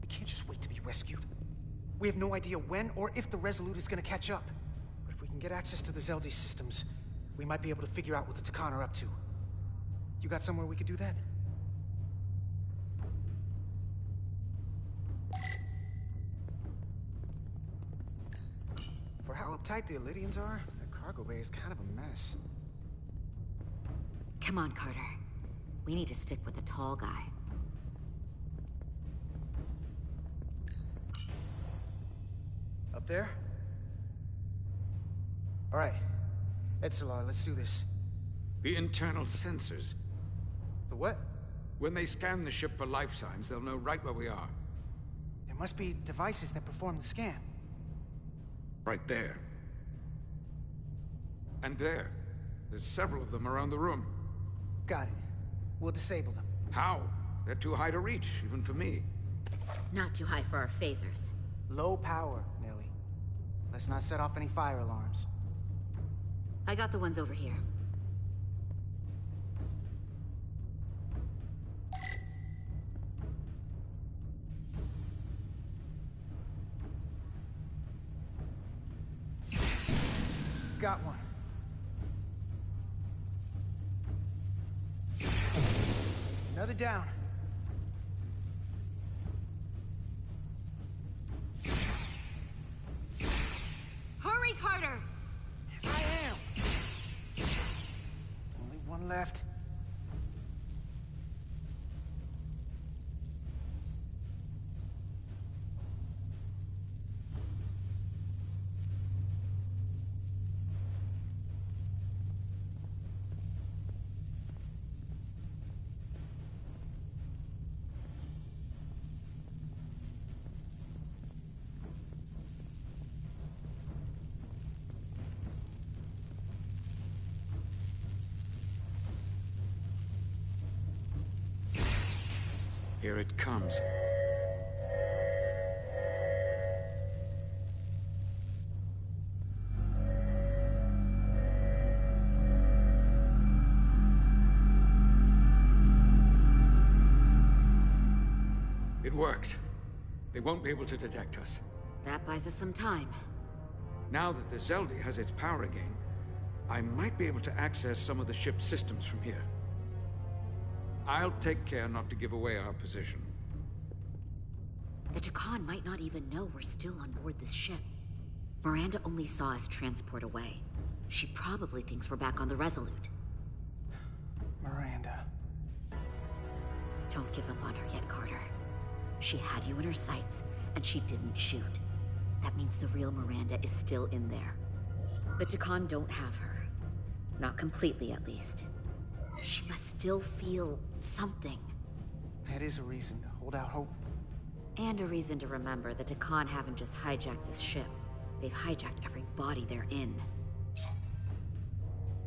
We can't just wait to be rescued. We have no idea when or if the Resolute is gonna catch up. But if we can get access to the Zeldi systems, we might be able to figure out what the Takan are up to. You got somewhere we could do that? For how uptight the Elydians are, that cargo bay is kind of a mess. Come on, Carter. We need to stick with the tall guy. Up there? All right. Edsolar, let's do this. The internal sensors. The what? When they scan the ship for life signs, they'll know right where we are. There must be devices that perform the scan. Right there. And there. There's several of them around the room. Got it. We'll disable them. How? They're too high to reach, even for me. Not too high for our phasers. Low power, Nelly. Let's not set off any fire alarms. I got the ones over here. Got one. Another down. Hurry, Carter! I am! Only one left. Here it comes. It worked. They won't be able to detect us. That buys us some time. Now that the Zeldi has its power again, I might be able to access some of the ship's systems from here. I'll take care not to give away our position. The Takan might not even know we're still on board this ship. Miranda only saw us transport away. She probably thinks we're back on the Resolute. Miranda. Don't give up on her yet, Carter. She had you in her sights, and she didn't shoot. That means the real Miranda is still in there. The Takan don't have her. Not completely, at least. She must still feel something. That is a reason to hold out hope. And a reason to remember that Takan haven't just hijacked this ship. They've hijacked every body they're in.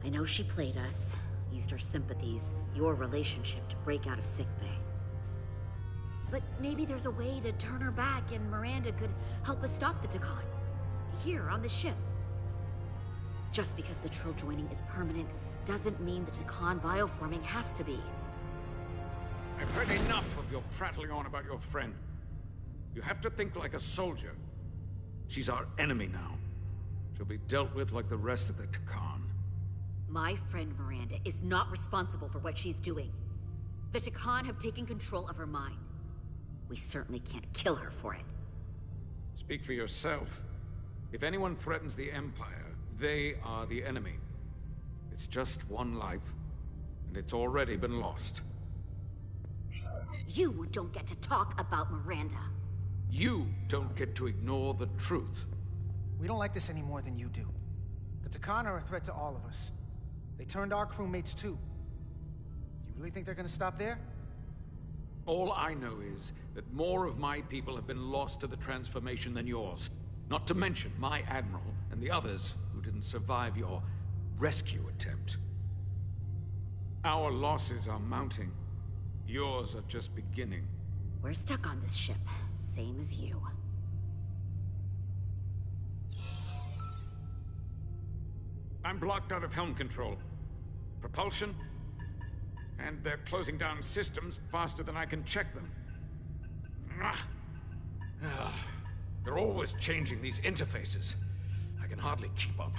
I know she played us, used her sympathies, your relationship to break out of sickbay. But maybe there's a way to turn her back and Miranda could help us stop the Takan. Here, on the ship. Just because the Trill joining is permanent doesn't mean the Takan bioforming has to be. I've heard enough of your prattling on about your friend. You have to think like a soldier. She's our enemy now. She'll be dealt with like the rest of the Takan. My friend Miranda is not responsible for what she's doing. The Takan have taken control of her mind. We certainly can't kill her for it. Speak for yourself. If anyone threatens the Empire, they are the enemy. It's just one life, and it's already been lost. You don't get to talk about Miranda. You don't get to ignore the truth. We don't like this any more than you do. The Takan are a threat to all of us. They turned our crewmates too. Do you really think they're gonna stop there? All I know is that more of my people have been lost to the transformation than yours. Not to mention my Admiral and the others who didn't survive your rescue attempt. Our losses are mounting. Yours are just beginning. We're stuck on this ship, same as you. I'm blocked out of helm control. Propulsion? And they're closing down systems faster than I can check them. Ah, they're always changing these interfaces. I can hardly keep up.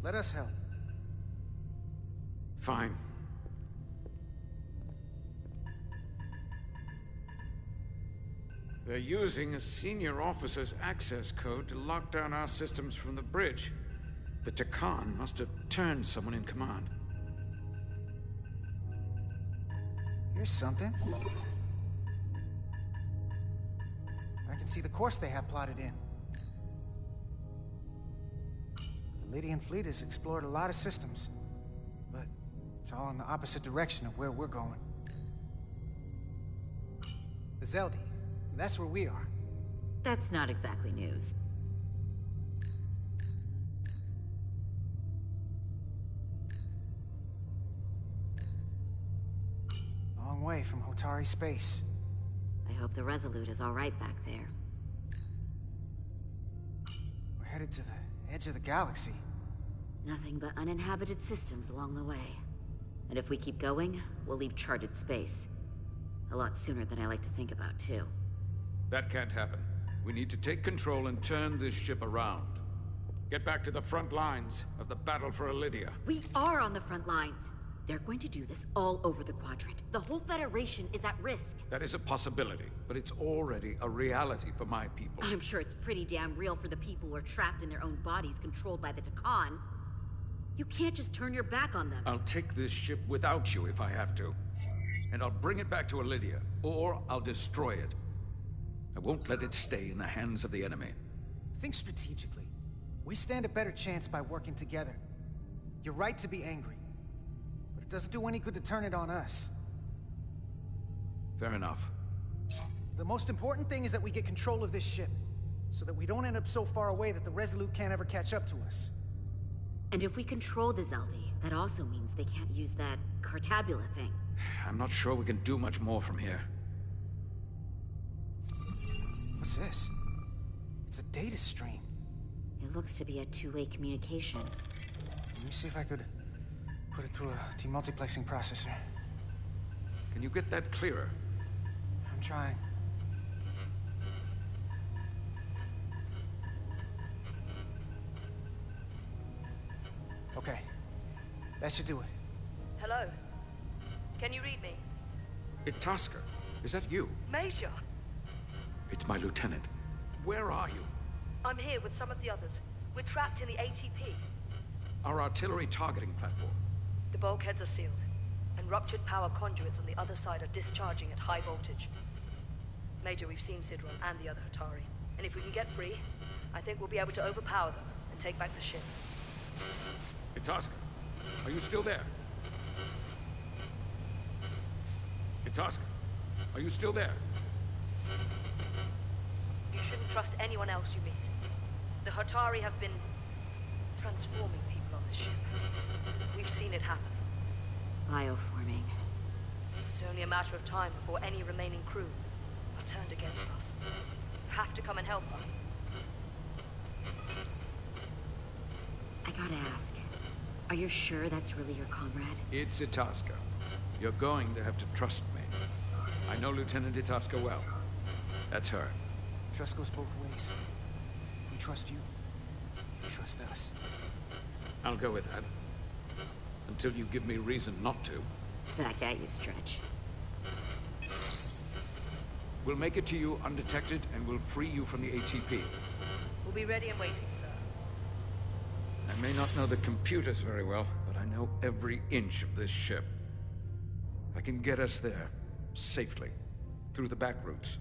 Let us help. Fine. They're using a senior officer's access code to lock down our systems from the bridge. The Takan must have turned someone in command. Here's something. I can see the course they have plotted in. The Lydian fleet has explored a lot of systems, but it's all in the opposite direction of where we're going. The Zeldi, that's where we are. That's not exactly news. Long way from Hotari space. I hope the Resolute is all right back there. We're headed to the edge of the galaxy. Nothing but uninhabited systems along the way. And if we keep going, we'll leave charted space. A lot sooner than I like to think about, too. That can't happen. We need to take control and turn this ship around. Get back to the front lines of the battle for Elydia. We are on the front lines. They're going to do this all over the quadrant. The whole Federation is at risk. That is a possibility, but it's already a reality for my people. I'm sure it's pretty damn real for the people who are trapped in their own bodies controlled by the Takan. You can't just turn your back on them. I'll take this ship without you if I have to. And I'll bring it back to Elydia, or I'll destroy it. I won't let it stay in the hands of the enemy. Think strategically. We stand a better chance by working together. You're right to be angry. But it doesn't do any good to turn it on us. Fair enough. The most important thing is that we get control of this ship, so that we don't end up so far away that the Resolute can't ever catch up to us. And if we control the Zeldi, that also means they can't use that Cartabula thing. I'm not sure we can do much more from here. What's this? It's a data stream. It looks to be a two-way communication. Let me see if I could put it through a demultiplexing processor. Can you get that clearer? I'm trying. Okay. That should do it. Hello? Can you read me? Itasca, is that you? Major! It's my lieutenant. Where are you? I'm here with some of the others. We're trapped in the ATP. Our artillery targeting platform. The bulkheads are sealed, and ruptured power conduits on the other side are discharging at high voltage. Major, we've seen Sidron and the other Hatari, and if we can get free, I think we'll be able to overpower them and take back the ship. Itasca, are you still there? Itasca, are you still there? You shouldn't trust anyone else you meet. The Hatari have been transforming people on this ship. We've seen it happen. Bioforming. It's only a matter of time before any remaining crew are turned against us. You have to come and help us. I gotta ask, are you sure that's really your comrade? It's Itasca. You're going to have to trust me. I know Lieutenant Itasca well. That's her. Trust goes both ways. We trust you. You trust us. I'll go with that. Until you give me reason not to. Back at you, Stretch. We'll make it to you undetected, and we'll free you from the ATP. We'll be ready and waiting, sir. I may not know the computers very well, but I know every inch of this ship. I can get us there, safely, through the back routes.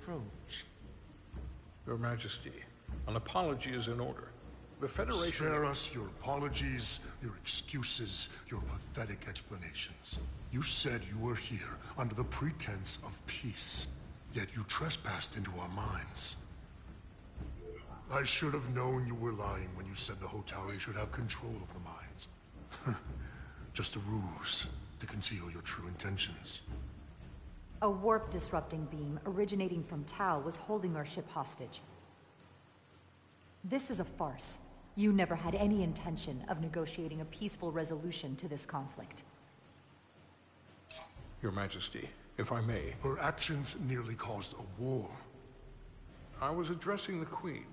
approach. Your Majesty, an apology is in order. The Federation... Spare us your apologies, your excuses, your pathetic explanations. You said you were here under the pretense of peace, yet you trespassed into our minds. I should have known you were lying when you said the Hotari should have control of the mines. Just a ruse to conceal your true intentions. A warp-disrupting beam originating from Tau was holding our ship hostage. This is a farce. You never had any intention of negotiating a peaceful resolution to this conflict. Your Majesty, if I may... Her actions nearly caused a war. I was addressing the Queen.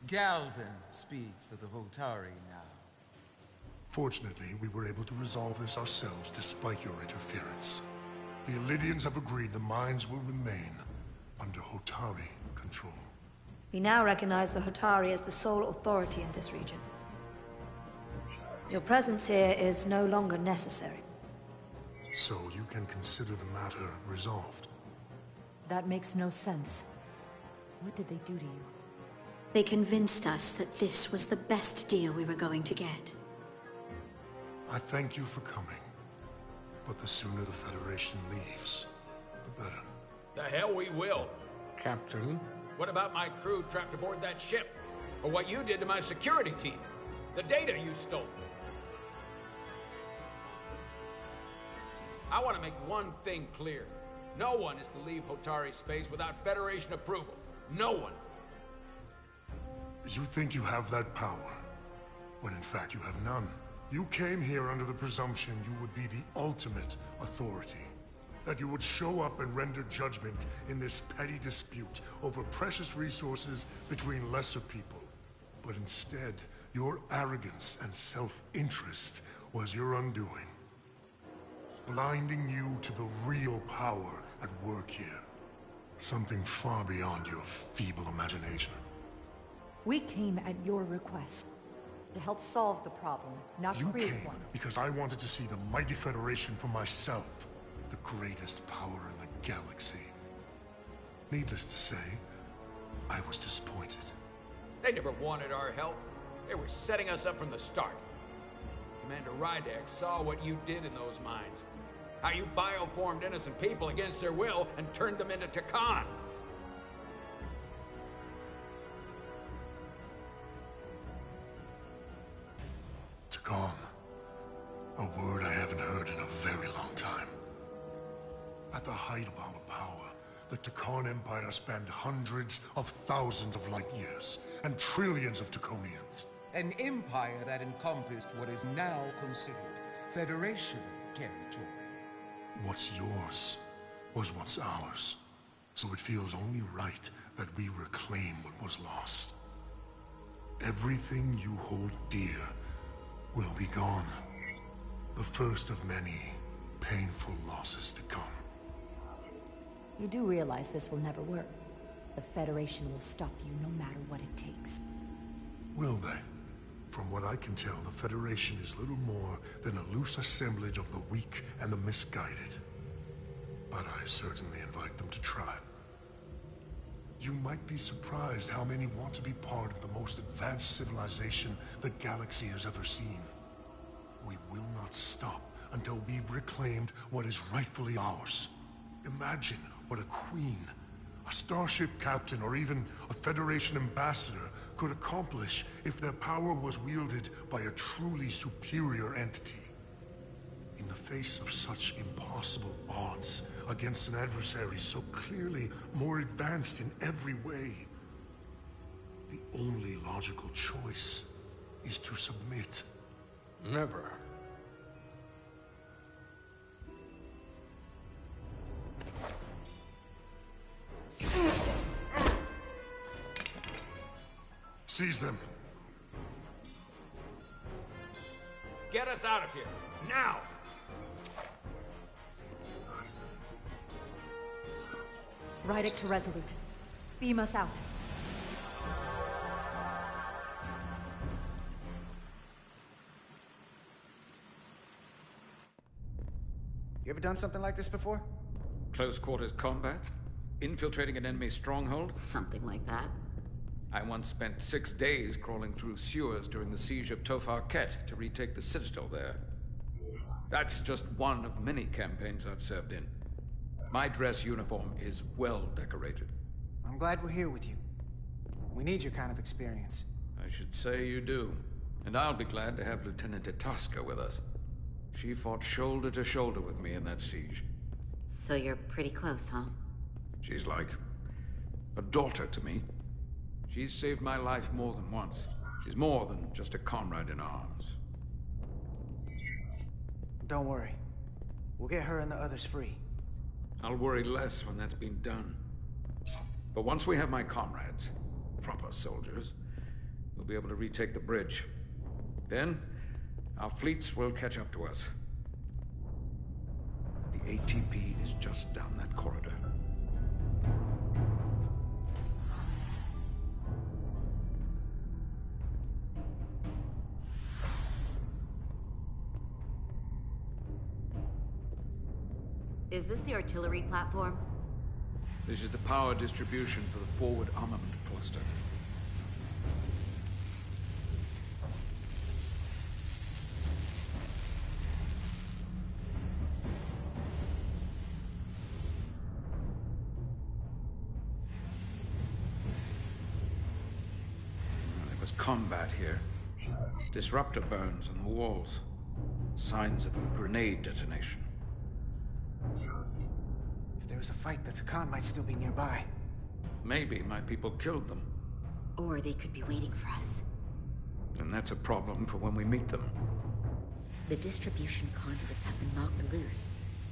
Galvin speaks for the Hotari now. Fortunately, we were able to resolve this ourselves despite your interference. The Illidians have agreed the mines will remain under Hotari control. We now recognize the Hotari as the sole authority in this region. Your presence here is no longer necessary. So you can consider the matter resolved. That makes no sense. What did they do to you? They convinced us that this was the best deal we were going to get. I thank you for coming. But the sooner the Federation leaves, the better. The hell we will. Captain? What about my crew trapped aboard that ship? Or what you did to my security team? The data you stole? I want to make one thing clear. No one is to leave Hotari space without Federation approval. No one. You think you have that power, when in fact you have none. You came here under the presumption you would be the ultimate authority. That you would show up and render judgment in this petty dispute over precious resources between lesser people. But instead, your arrogance and self-interest was your undoing. Blinding you to the real power at work here. Something far beyond your feeble imagination. We came at your request. To help solve the problem, not create You came one. because I wanted to see the mighty Federation for myself. The greatest power in the galaxy. Needless to say, I was disappointed. They never wanted our help. They were setting us up from the start. Commander Rydek saw what you did in those mines. How you bioformed innocent people against their will and turned them into Takan. Takan. A word I haven't heard in a very long time. At the height of our power, the Takan Empire spanned hundreds of thousands of light years, and trillions of Taconians. An empire that encompassed what is now considered Federation territory. What's yours was what's ours. So it feels only right that we reclaim what was lost. Everything you hold dear will be gone. The first of many painful losses to come. You do realize this will never work. The Federation will stop you no matter what it takes. Will they? From what I can tell, the Federation is little more than a loose assemblage of the weak and the misguided. But I certainly invite them to try. You might be surprised how many want to be part of the most advanced civilization the galaxy has ever seen. We will not stop until we've reclaimed what is rightfully ours. Imagine what a queen, a starship captain, or even a Federation ambassador could accomplish if their power was wielded by a truly superior entity. In the face of such impossible odds against an adversary so clearly more advanced in every way, the only logical choice is to submit. Never. Seize them. Get us out of here, now! Rydek to Resolute. Beam us out. You ever done something like this before? Close quarters combat? Infiltrating an enemy stronghold? Something like that. I once spent 6 days crawling through sewers during the siege of Tofar Ket to retake the citadel there. That's just one of many campaigns I've served in. My dress uniform is well decorated. I'm glad we're here with you. We need your kind of experience. I should say you do. And I'll be glad to have Lieutenant Itasca with us. She fought shoulder to shoulder with me in that siege. So you're pretty close, huh? She's like a daughter to me. She's saved my life more than once. She's more than just a comrade in arms. Don't worry. We'll get her and the others free. I'll worry less when that's been done. But once we have my comrades, proper soldiers, we'll be able to retake the bridge. Then, our fleets will catch up to us. The ATP is just down that corridor. Is this the artillery platform? This is the power distribution for the forward armament cluster. There was combat here. Disruptor burns on the walls. Signs of a grenade detonation. If there was a fight, the Takan might still be nearby. Maybe my people killed them. Or they could be waiting for us. And that's a problem for when we meet them. The distribution conduits have been knocked loose.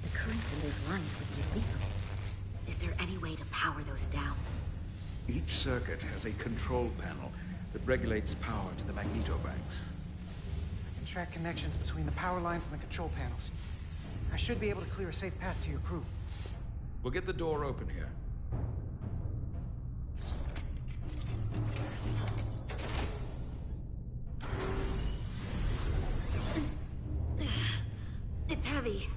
The currents in those lines would be lethal. Is there any way to power those down? Each circuit has a control panel that regulates power to the magnetobanks. I can track connections between the power lines and the control panels. I should be able to clear a safe path to your crew. We'll get the door open here. It's heavy.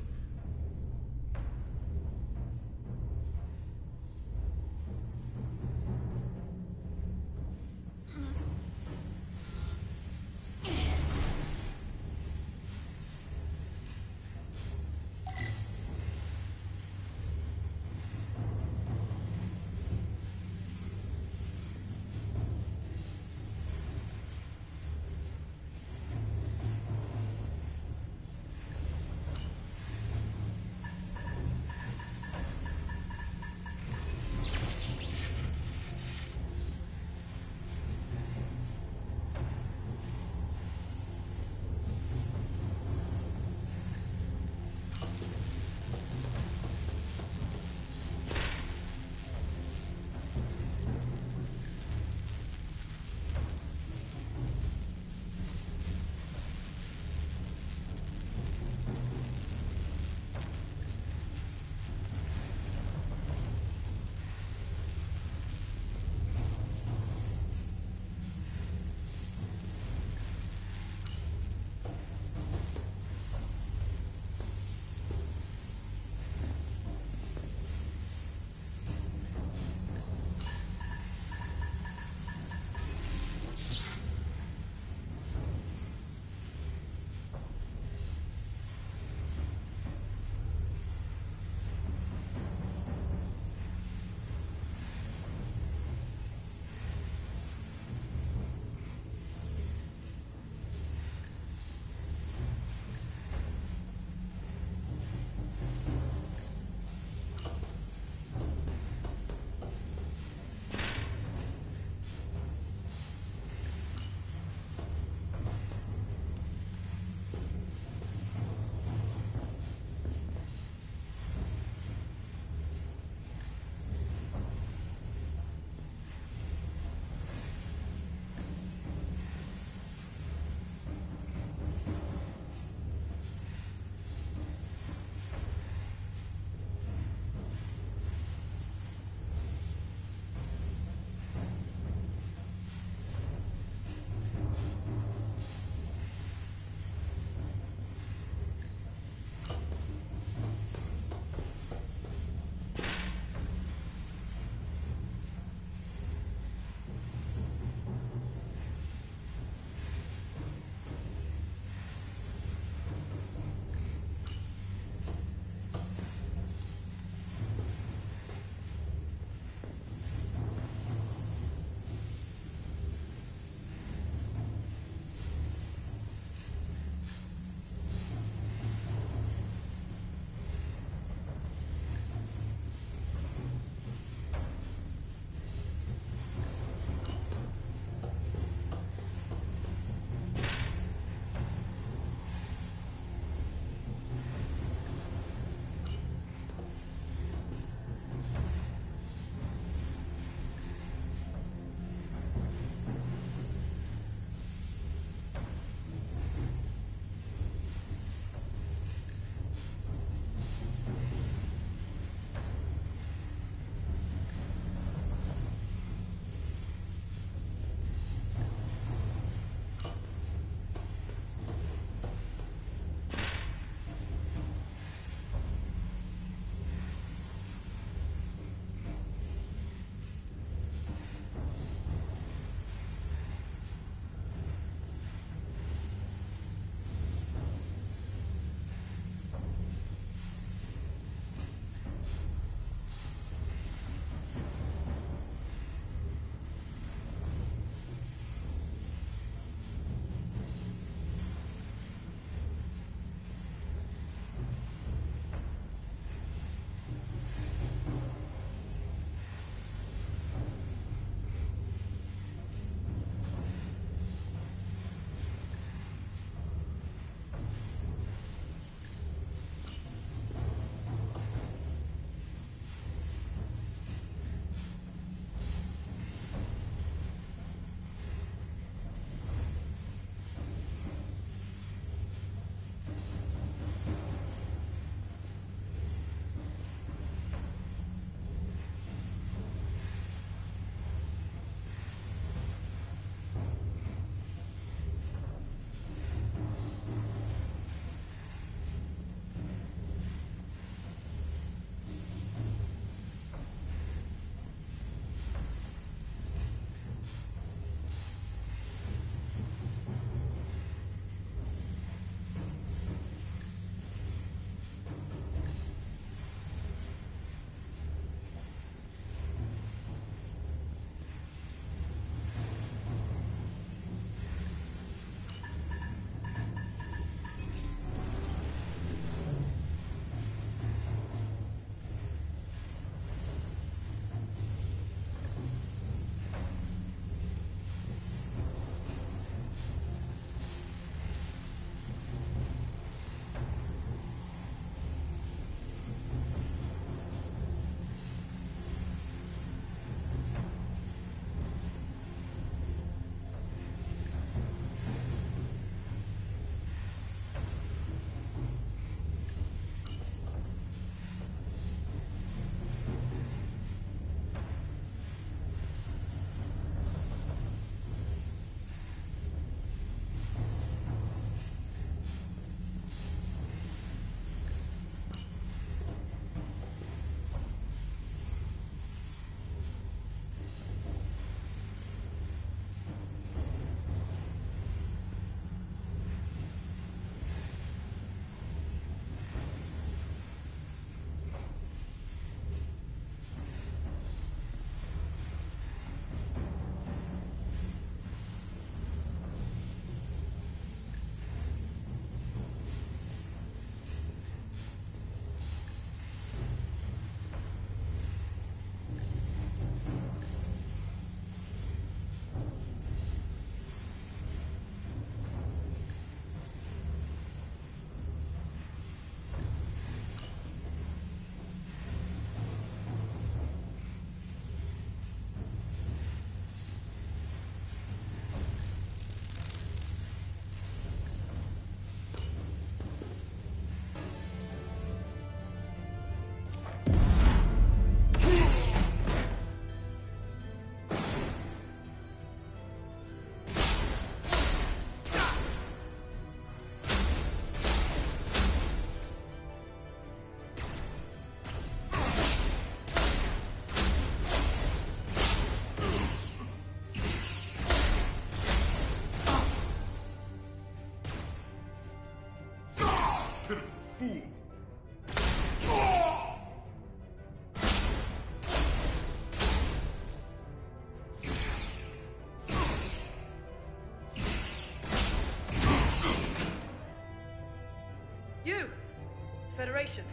Federation.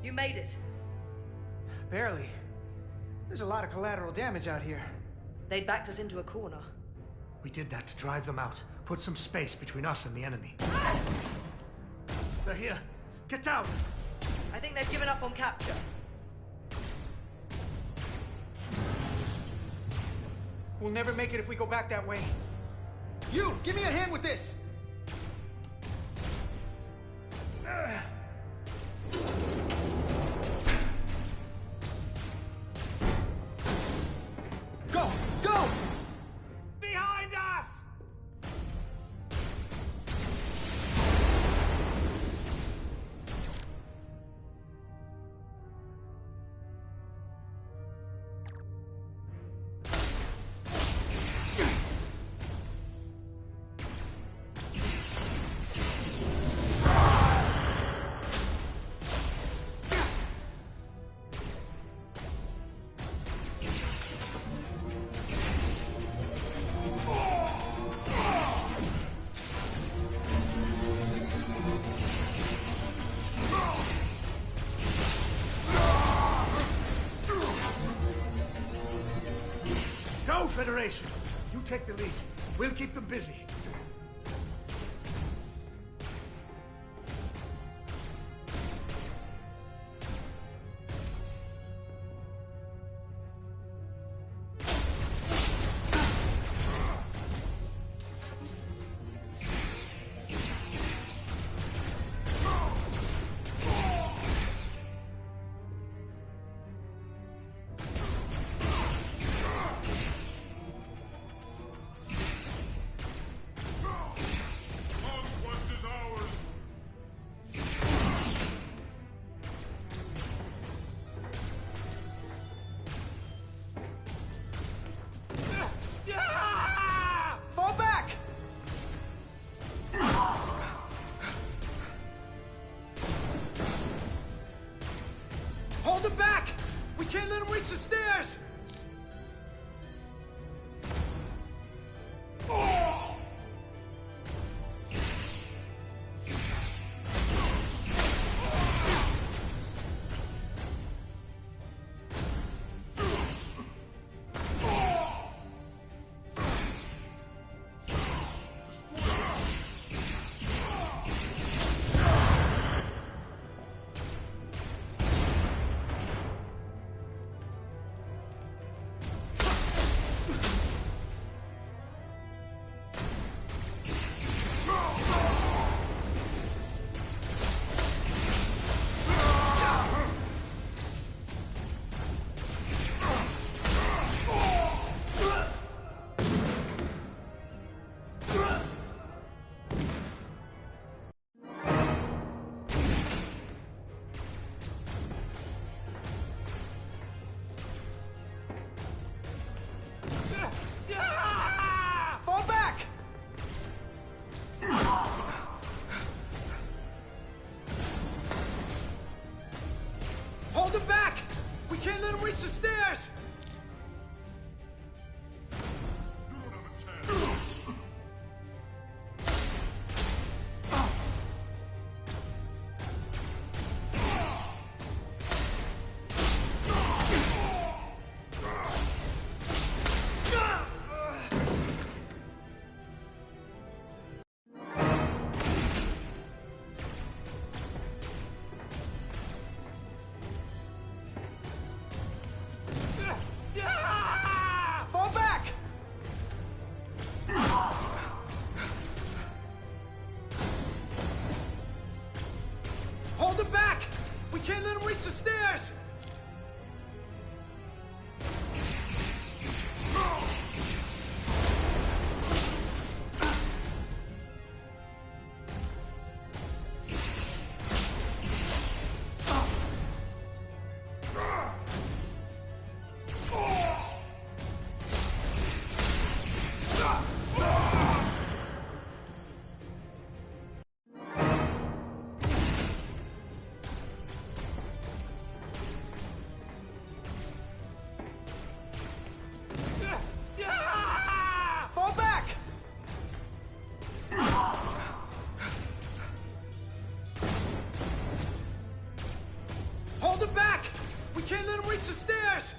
You made it. Barely. There's a lot of collateral damage out here. They'd backed us into a corner. We did that to drive them out. Put some space between us and the enemy. They're here. Get down! I think they've given up on capture. We'll never make it if we go back that way. You! Give me a hand with this! Go! Go! Behind us! Federation, you take the lead. We'll keep them busy. Hold them back! We can't let them reach the stairs! Fall back! Hold them back! We can't let them reach the stairs! Fall back! Hold them back! We can't let them reach the stairs! Hold him back! We can't let him reach the stairs!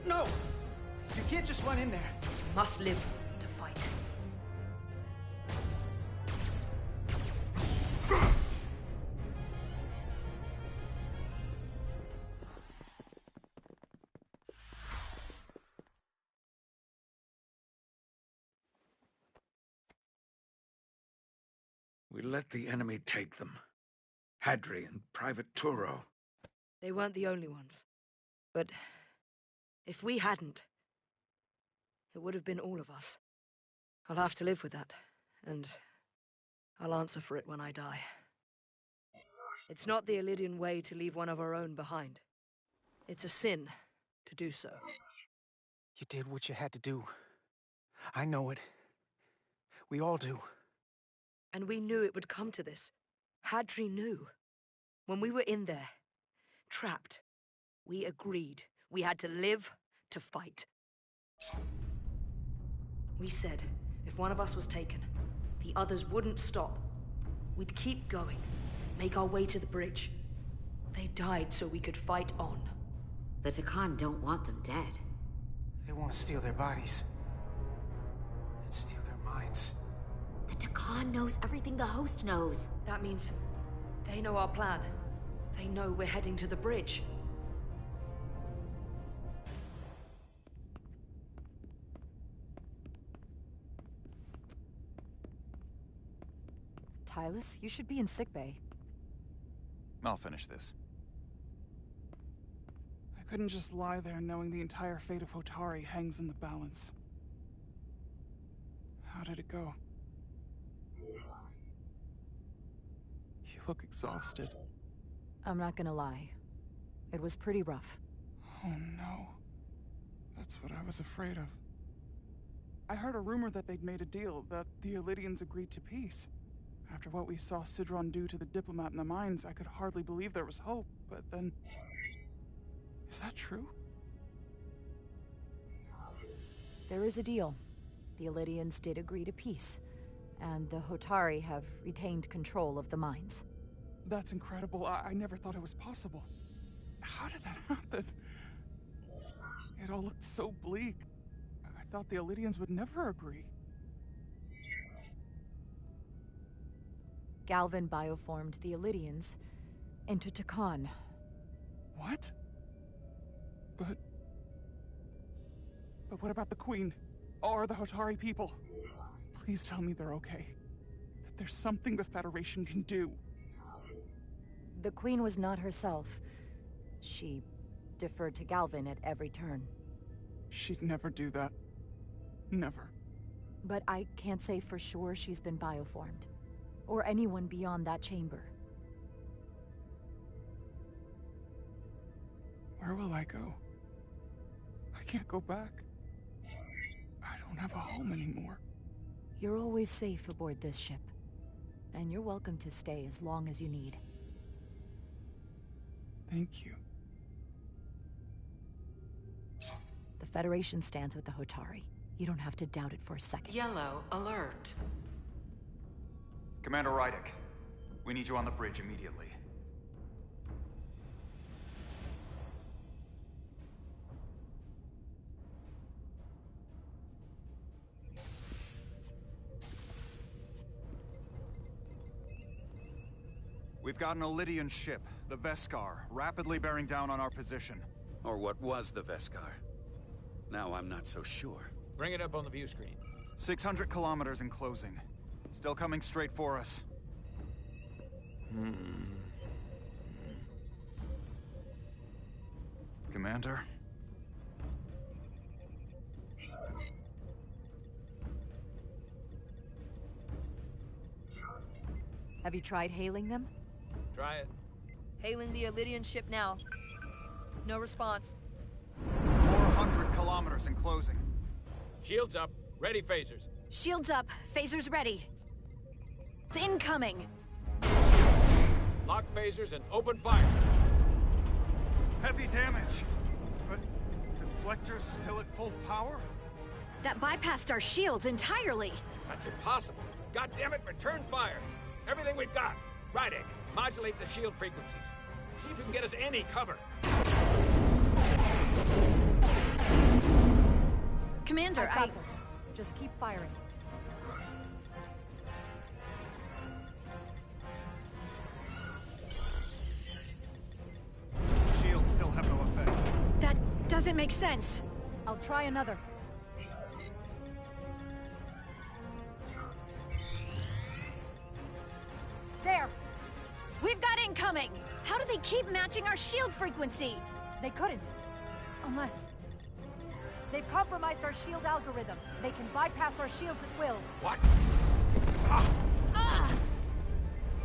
No! You can't just run in there. You must live to fight. We let the enemy take them. Hadri and Private Turo. They weren't the only ones. But if we hadn't, it would have been all of us. I'll have to live with that, and I'll answer for it when I die. It's not the Illidian way to leave one of our own behind. It's a sin to do so. You did what you had to do. I know it. We all do. And we knew it would come to this. Hadri knew. When we were in there, trapped, we agreed we had to live to fight. We said if one of us was taken, the others wouldn't stop. We'd keep going, make our way to the bridge. They died so we could fight on. The Takan don't want them dead. They want to steal their bodies. And steal their minds. The Takan knows everything the host knows. That means they know our plan. They know we're heading to the bridge. Tylus, you should be in sickbay. I'll finish this. I couldn't just lie there knowing the entire fate of Hotari hangs in the balance. How did it go? You look exhausted. I'm not gonna lie. It was pretty rough. Oh no. That's what I was afraid of. I heard a rumor that they'd made a deal, that the Illidians agreed to peace. After what we saw Sidron do to the diplomat in the mines, I could hardly believe there was hope, but then... Is that true? There is a deal. The Illidians did agree to peace, and the Hotari have retained control of the mines. That's incredible. I never thought it was possible. How did that happen? It all looked so bleak. I thought the Illidians would never agree. Galvin bioformed the Illidians into Takan. What? But what about the Queen? Or the Hotari people? Please tell me they're okay. That there's something the Federation can do. The Queen was not herself. She deferred to Galvin at every turn. She'd never do that. Never. But I can't say for sure she's been bioformed. Or anyone beyond that chamber. Where will I go? I can't go back. I don't have a home anymore. You're always safe aboard this ship. And you're welcome to stay as long as you need. Thank you. The Federation stands with the Hotari. You don't have to doubt it for a second. Yellow alert. Commander Rydick, we need you on the bridge immediately. We've got an Illidian ship The Veskar, rapidly bearing down on our position. Or what was the Veskar? Now I'm not so sure. Bring it up on the view screen. 600 kilometers in closing. Still coming straight for us. Commander? Have you tried hailing them? Try it. Hailing the Elydian ship now. No response. 400 kilometers in closing. Shields up. Ready phasers. Shields up. Phasers ready. It's incoming. Lock phasers and open fire. Heavy damage. But deflectors still at full power? That bypassed our shields entirely. That's impossible. God damn it, return fire. Everything we've got. Rydek, modulate the shield frequencies. See if you can get us any cover. Commander, I got this. Just keep firing. Shields still have no effect. That doesn't make sense. I'll try another. There! We've got incoming! How do they keep matching our shield frequency? They couldn't. Unless... They've compromised our shield algorithms. They can bypass our shields at will. What?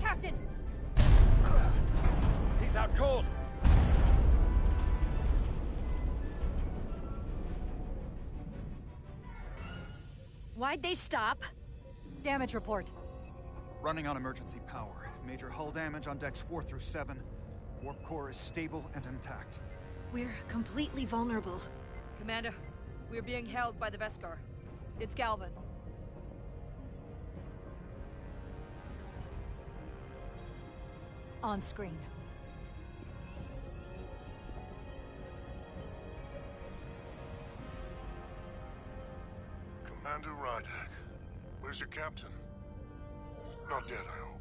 Captain! He's out cold. Why'd they stop? Damage report. Running on emergency power. Major hull damage on decks 4 through 7. Warp core is stable and intact. We're completely vulnerable. Commander, we're being held by the Veskar. It's Galvin. On screen. Commander Rydek, where's your captain? Not dead, I hope.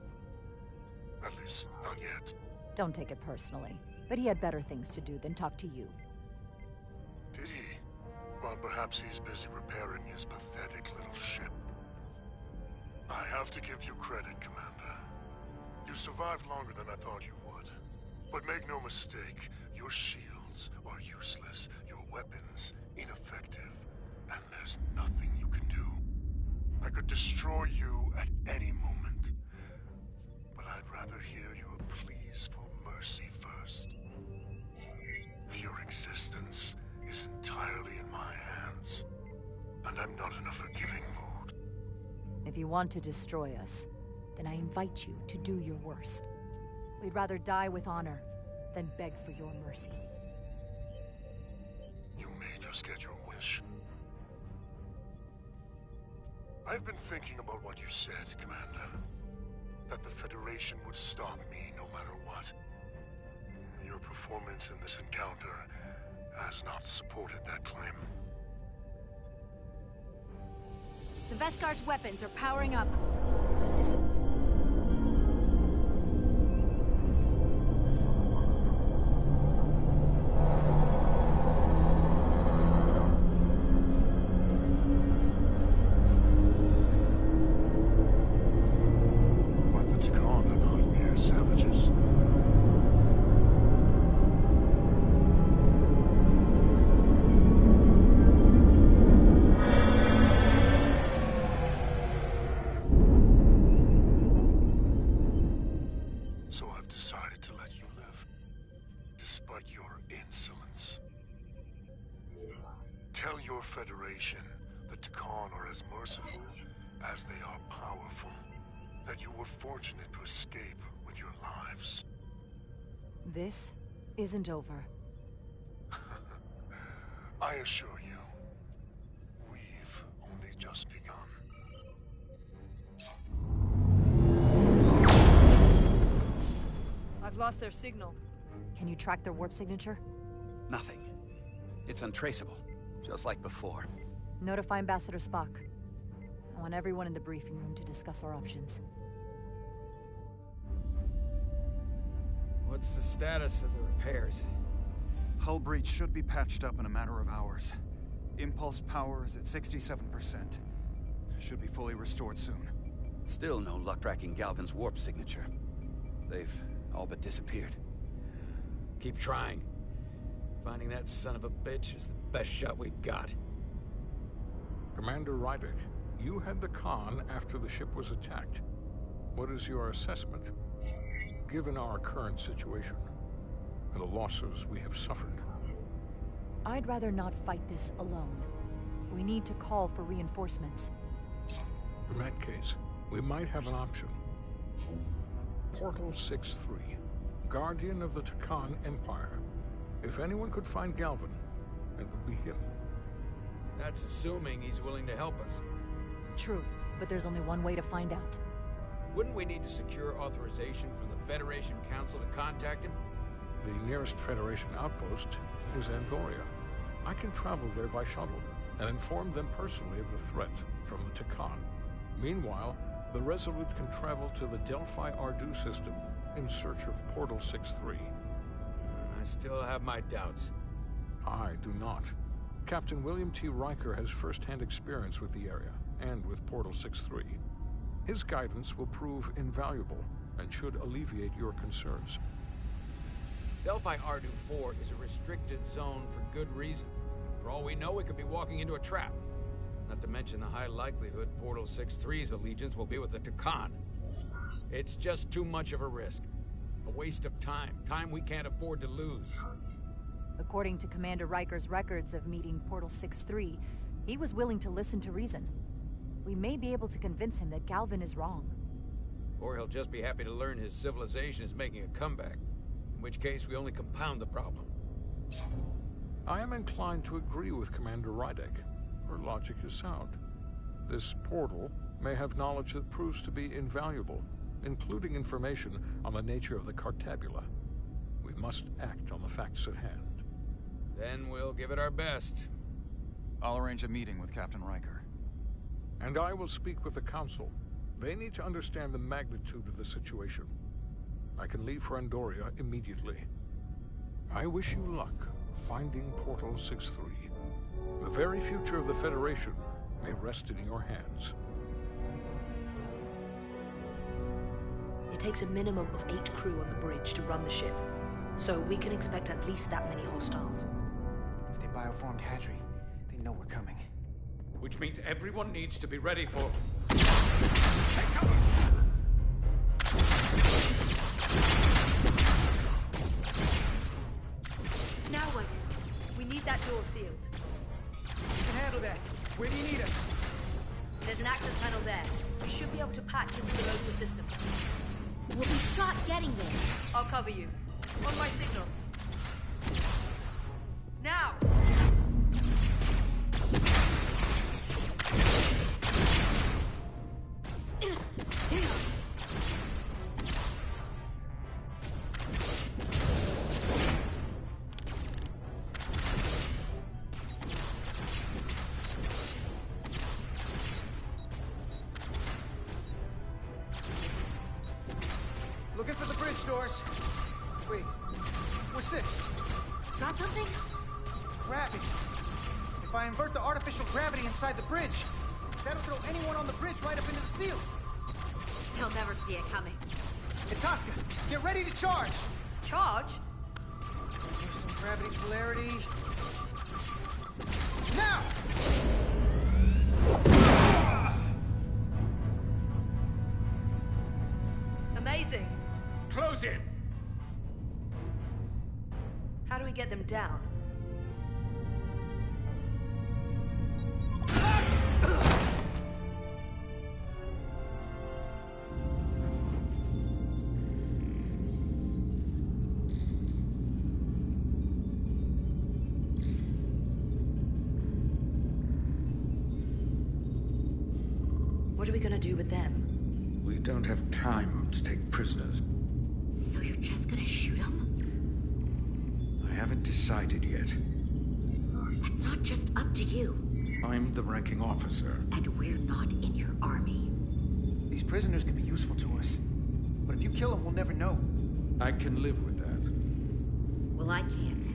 At least, not yet. Don't take it personally, but he had better things to do than talk to you. Did he? Well, perhaps he's busy repairing his pathetic little ship. I have to give you credit, Commander. You survived longer than I thought you would. But make no mistake, your shields are useless, your weapons ineffective, and there's nothing you can do. I could destroy you at any moment, but I'd rather hear your pleas for mercy first. Your existence is entirely in my hands, and I'm not in a forgiving mood. If you want to destroy us, then I invite you to do your worst. We'd rather die with honor than beg for your mercy. You may just get your wish. I've been thinking about what you said, Commander. That the Federation would stop me no matter what. Your performance in this encounter has not supported that claim. The Veskar's weapons are powering up. Tell your Federation the Takan are as merciful as they are powerful. That you were fortunate to escape with your lives. This isn't over. I assure you, we've only just begun. I've lost their signal. Can you track their warp signature? Nothing. It's untraceable, just like before. Notify Ambassador Spock. I want everyone in the briefing room to discuss our options. What's the status of the repairs? Hull breach should be patched up in a matter of hours. Impulse power is at 67%. Should be fully restored soon. Still no luck tracking Galvin's warp signature. They've all but disappeared. Keep trying. Finding that son of a bitch is the best shot we've got. Commander Rydick, you had the Khan after the ship was attacked. What is your assessment, given our current situation and the losses we have suffered? I'd rather not fight this alone. We need to call for reinforcements. In that case, we might have an option. Portal 6-3, Guardian of the Takan Empire. If anyone could find Galvin, it would be him. That's assuming he's willing to help us. True, but there's only one way to find out. Wouldn't we need to secure authorization from the Federation Council to contact him? The nearest Federation outpost is Andoria. I can travel there by shuttle and inform them personally of the threat from the Takan. Meanwhile, the Resolute can travel to the Delphi Ardu system in search of Portal 6-3. I still have my doubts. I do not. Captain William T. Riker has first-hand experience with the area and with Portal 6-3. His guidance will prove invaluable and should alleviate your concerns. Delphi Ardu 4 is a restricted zone for good reason. For all we know, we could be walking into a trap. Not to mention the high likelihood Portal 6-3's allegiance will be with the Takan. It's just too much of a risk. A waste of time. Time we can't afford to lose. According to Commander Riker's records of meeting Portal 6-3, he was willing to listen to reason. We may be able to convince him that Galvin is wrong. Or he'll just be happy to learn his civilization is making a comeback. In which case, we only compound the problem. I am inclined to agree with Commander Rydick. Her logic is sound. This portal may have knowledge that proves to be invaluable, including information on the nature of the Cartabula. We must act on the facts at hand. Then we'll give it our best. I'll arrange a meeting with Captain Riker. And I will speak with the Council. They need to understand the magnitude of the situation. I can leave for Andoria immediately. I wish you luck finding Portal 6-3. The very future of the Federation may rest in your hands. It takes a minimum of 8 crew on the bridge to run the ship, so we can expect at least that many hostiles. If they bioformed Hadri, they know we're coming. Which means everyone needs to be ready for... Take cover! Now what? We need that door sealed. We can handle that. Where do you need us? There's an access panel there. We should be able to patch into the local system. We'll be shot getting there. I'll cover you. On my signal. Now! Looking for the bridge doors. Wait, what's this? Got something? Gravity. If I invert the artificial gravity inside the bridge, that'll throw anyone on the bridge right up into the seal. He'll never see it coming. Itasca, get ready to charge! Charge? There's some gravity polarity. Now! Amazing. Close in! How do we get them down? What are we gonna do with them? We don't have time to take prisoners. So you're just gonna shoot him? I haven't decided yet. That's not just up to you. I'm the ranking officer. And we're not in your army. These prisoners could be useful to us. But if you kill them, we'll never know. I can live with that. Well, I can't.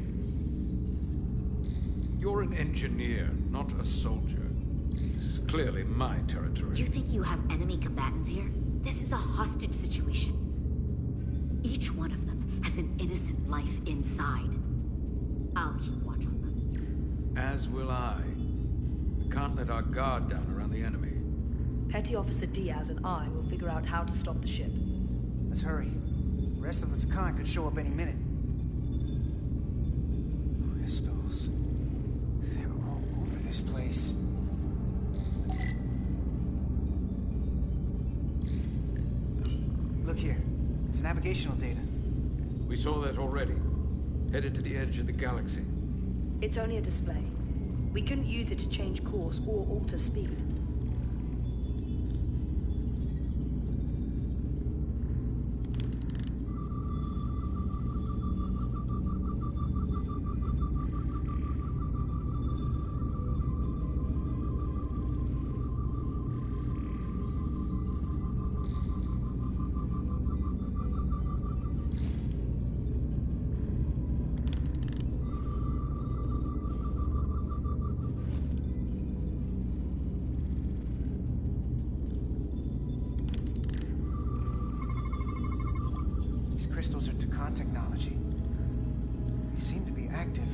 You're an engineer, not a soldier. This is clearly my territory. You think you have enemy combatants here? This is a hostage situation. Each one of them has an innocent life inside. I'll keep watch on them. As will I. We can't let our guard down around the enemy. Petty Officer Diaz and I will figure out how to stop the ship. Let's hurry. The rest of the Takan could show up any minute. Crystals. They're all over this place. Look here. It's navigational data. We saw that already. Headed to the edge of the galaxy. It's only a display. We couldn't use it to change course or alter speed. Crystals are Takan technology. They seem to be active,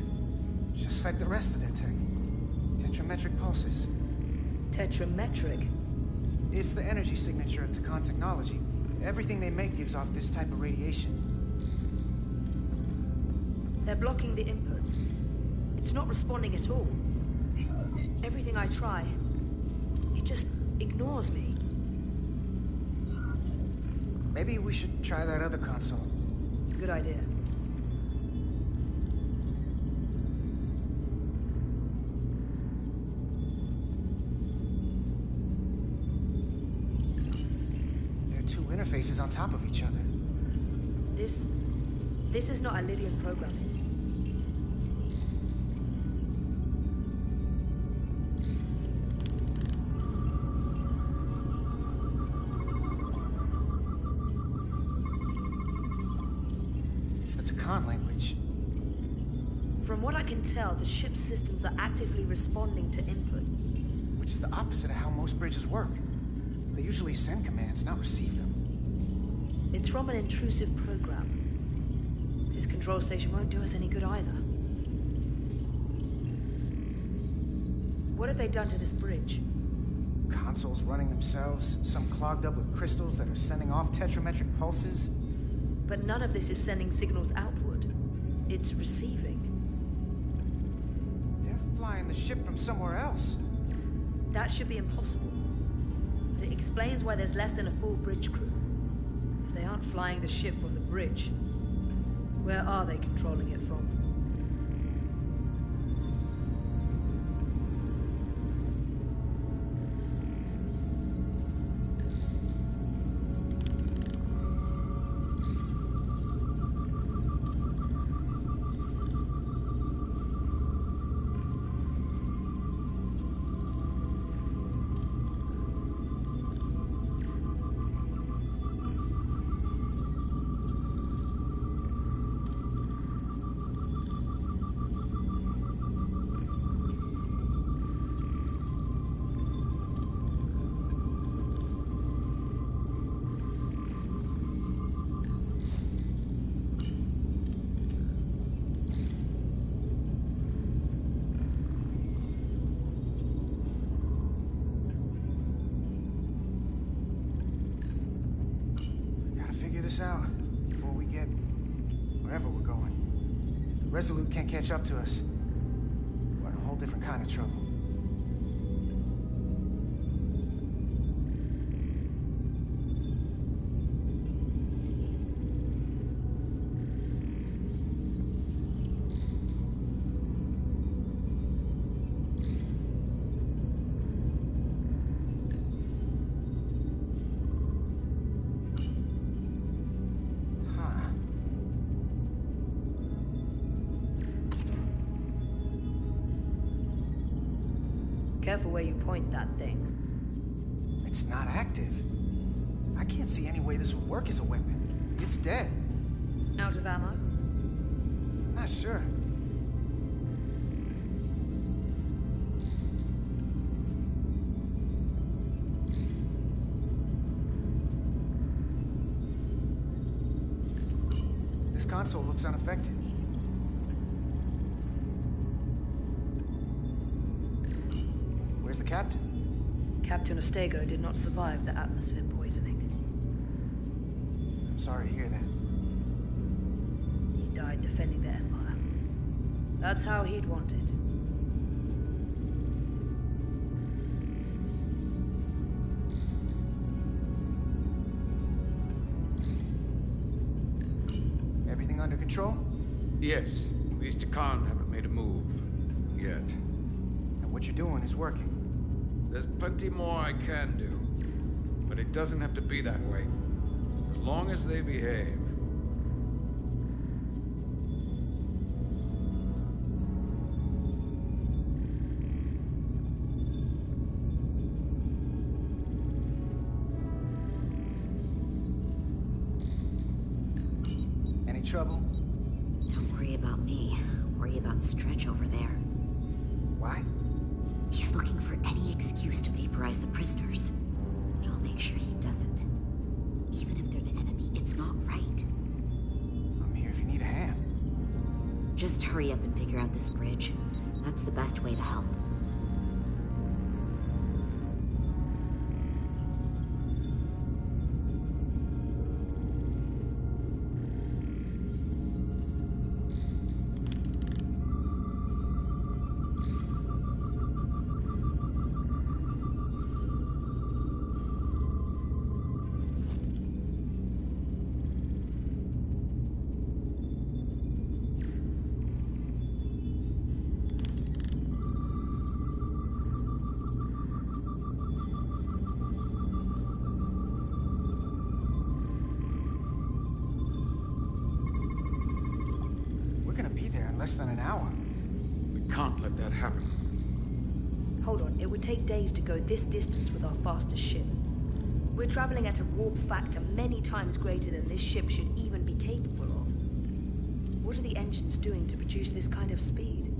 just like the rest of their tech. Tetrametric pulses. Tetrametric? It's the energy signature of Takan technology. Everything they make gives off this type of radiation. They're blocking the inputs. It's not responding at all. Everything I try, it just ignores me. Maybe we should try that other console. Good idea. There are two interfaces on top of each other. This is not a Lydian programming. Language. From what I can tell, the ship's systems are actively responding to input. Which is the opposite of how most bridges work. They usually send commands, not receive them. It's from an intrusive program. This control station won't do us any good either. What have they done to this bridge? Consoles running themselves, some clogged up with crystals that are sending off tetrametric pulses. But none of this is sending signals outward. It's receiving. They're flying the ship from somewhere else. That should be impossible. But it explains why there's less than a full bridge crew. If they aren't flying the ship from the bridge, where are they controlling it from? This out before we get wherever we're going. If the Resolute can't catch up to us, we're in a whole different kind of trouble. Careful where you point that thing. It's not active. I can't see any way this would work as a weapon. It's dead. Out of ammo? Not Yeah, sure. This console looks unaffected. Where's the captain? Captain Ostego did not survive the atmosphere poisoning. I'm sorry to hear that. He died defending the Empire. That's how he'd want it. Everything under control? Yes. These Takan haven't made a move. Yet. And what you're doing is working. There's plenty more I can do. But it doesn't have to be that way. As long as they behave. Any trouble? Don't worry about me. Worry about Stretch over there. Why? He's looking for any excuse to vaporize the prisoners. But I'll make sure he doesn't. Even if they're the enemy, it's not right. I'm here if you need a hand. Just hurry up and figure out this bridge. That's the best way to help. Less than an hour. We can't let that happen. Hold on, it would take days to go this distance with our fastest ship. We're traveling at a warp factor many times greater than this ship should even be capable of. What are the engines doing to produce this kind of speed?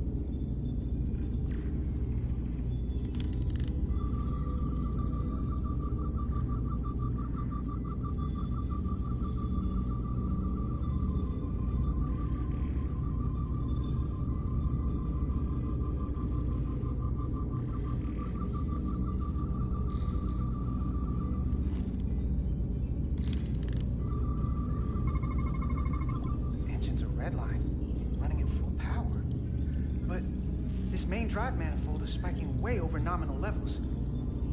Drive manifold is spiking way over nominal levels.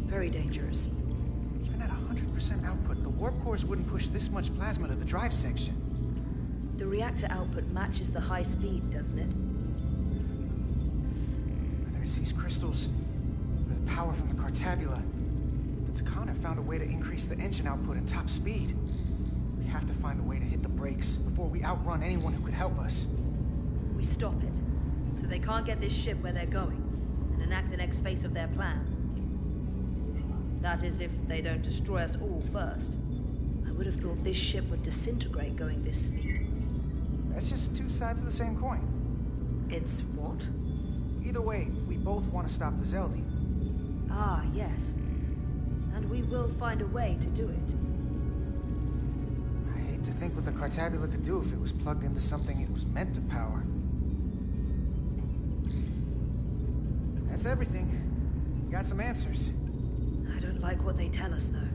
Very dangerous. Even at 100% output, the warp cores wouldn't push this much plasma to the drive section. The reactor output matches the high speed, doesn't it? Whether it's these crystals, or the power from the Cartabula, the Takan have found a way to increase the engine output and top speed. We have to find a way to hit the brakes before we outrun anyone who could help us. We stop it. So they can't get this ship where they're going, and enact the next phase of their plan. That is, if they don't destroy us all first. I would have thought this ship would disintegrate going this speed. That's just two sides of the same coin. It's what? Either way, we both want to stop the Zeldi. Ah, yes. And we will find a way to do it. I hate to think what the Cartabula could do if it was plugged into something it was meant to power. That's everything. We got some answers. I don't like what they tell us, though.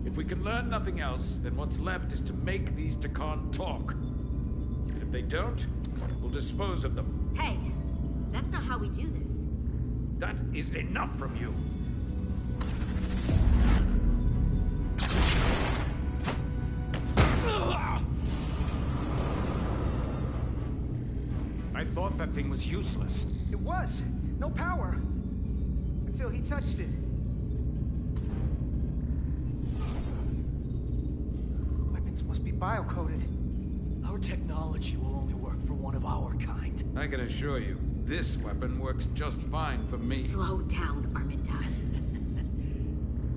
If we can learn nothing else, then what's left is to make these Takan talk. And if they don't, we'll dispose of them. Hey, that's not how we do this. That is enough from you. I thought that thing was useless. It was. No power. Until he touched it. Weapons must be bio-coded. Our technology will only work for one of our kind. I can assure you, this weapon works just fine for me. Slow down, Arminta.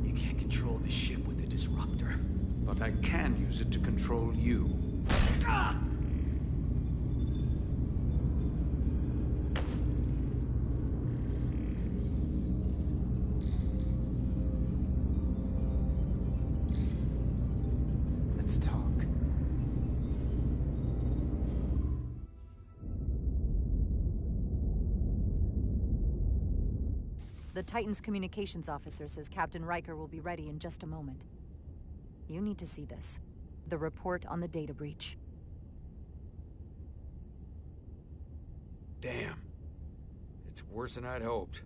You can't control this ship with the disruptor. But I can use it to control you. Ah! The Titan's communications officer says Captain Riker will be ready in just a moment. You need to see this. The report on the data breach. Damn. It's worse than I'd hoped.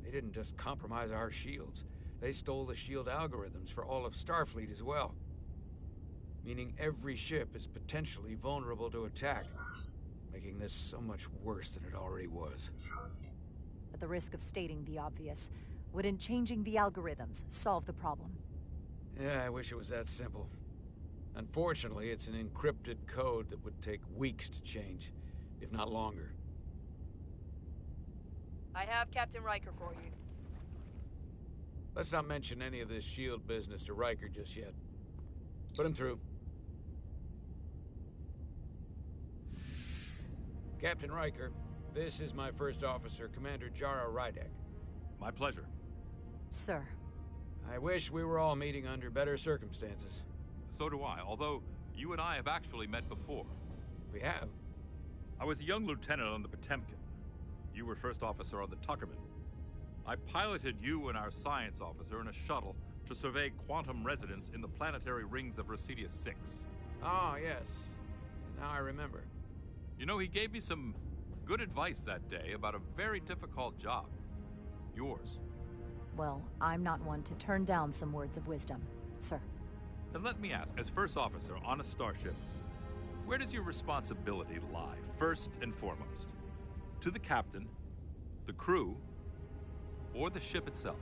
They didn't just compromise our shields. They stole the shield algorithms for all of Starfleet as well. Meaning every ship is potentially vulnerable to attack, making this so much worse than it already was. At the risk of stating the obvious, wouldn't changing the algorithms solve the problem? Yeah, I wish it was that simple. Unfortunately, it's an encrypted code that would take weeks to change, if not longer. I have Captain Riker for you. Let's not mention any of this shield business to Riker just yet. Put him through. Captain Riker, this is my first officer, Commander Jara Rydek. My pleasure. Sir. I wish we were all meeting under better circumstances. So do I, although you and I have actually met before. We have? I was a young lieutenant on the Potemkin. You were first officer on the Tuckerman. I piloted you and our science officer in a shuttle to survey quantum resonance in the planetary rings of Residia 6. Ah, yes. Now I remember. You know, he gave me some good advice that day about a very difficult job. Yours. Well, I'm not one to turn down some words of wisdom, sir. Then let me ask, as first officer on a starship, where does your responsibility lie, first and foremost? To the captain, the crew, or the ship itself?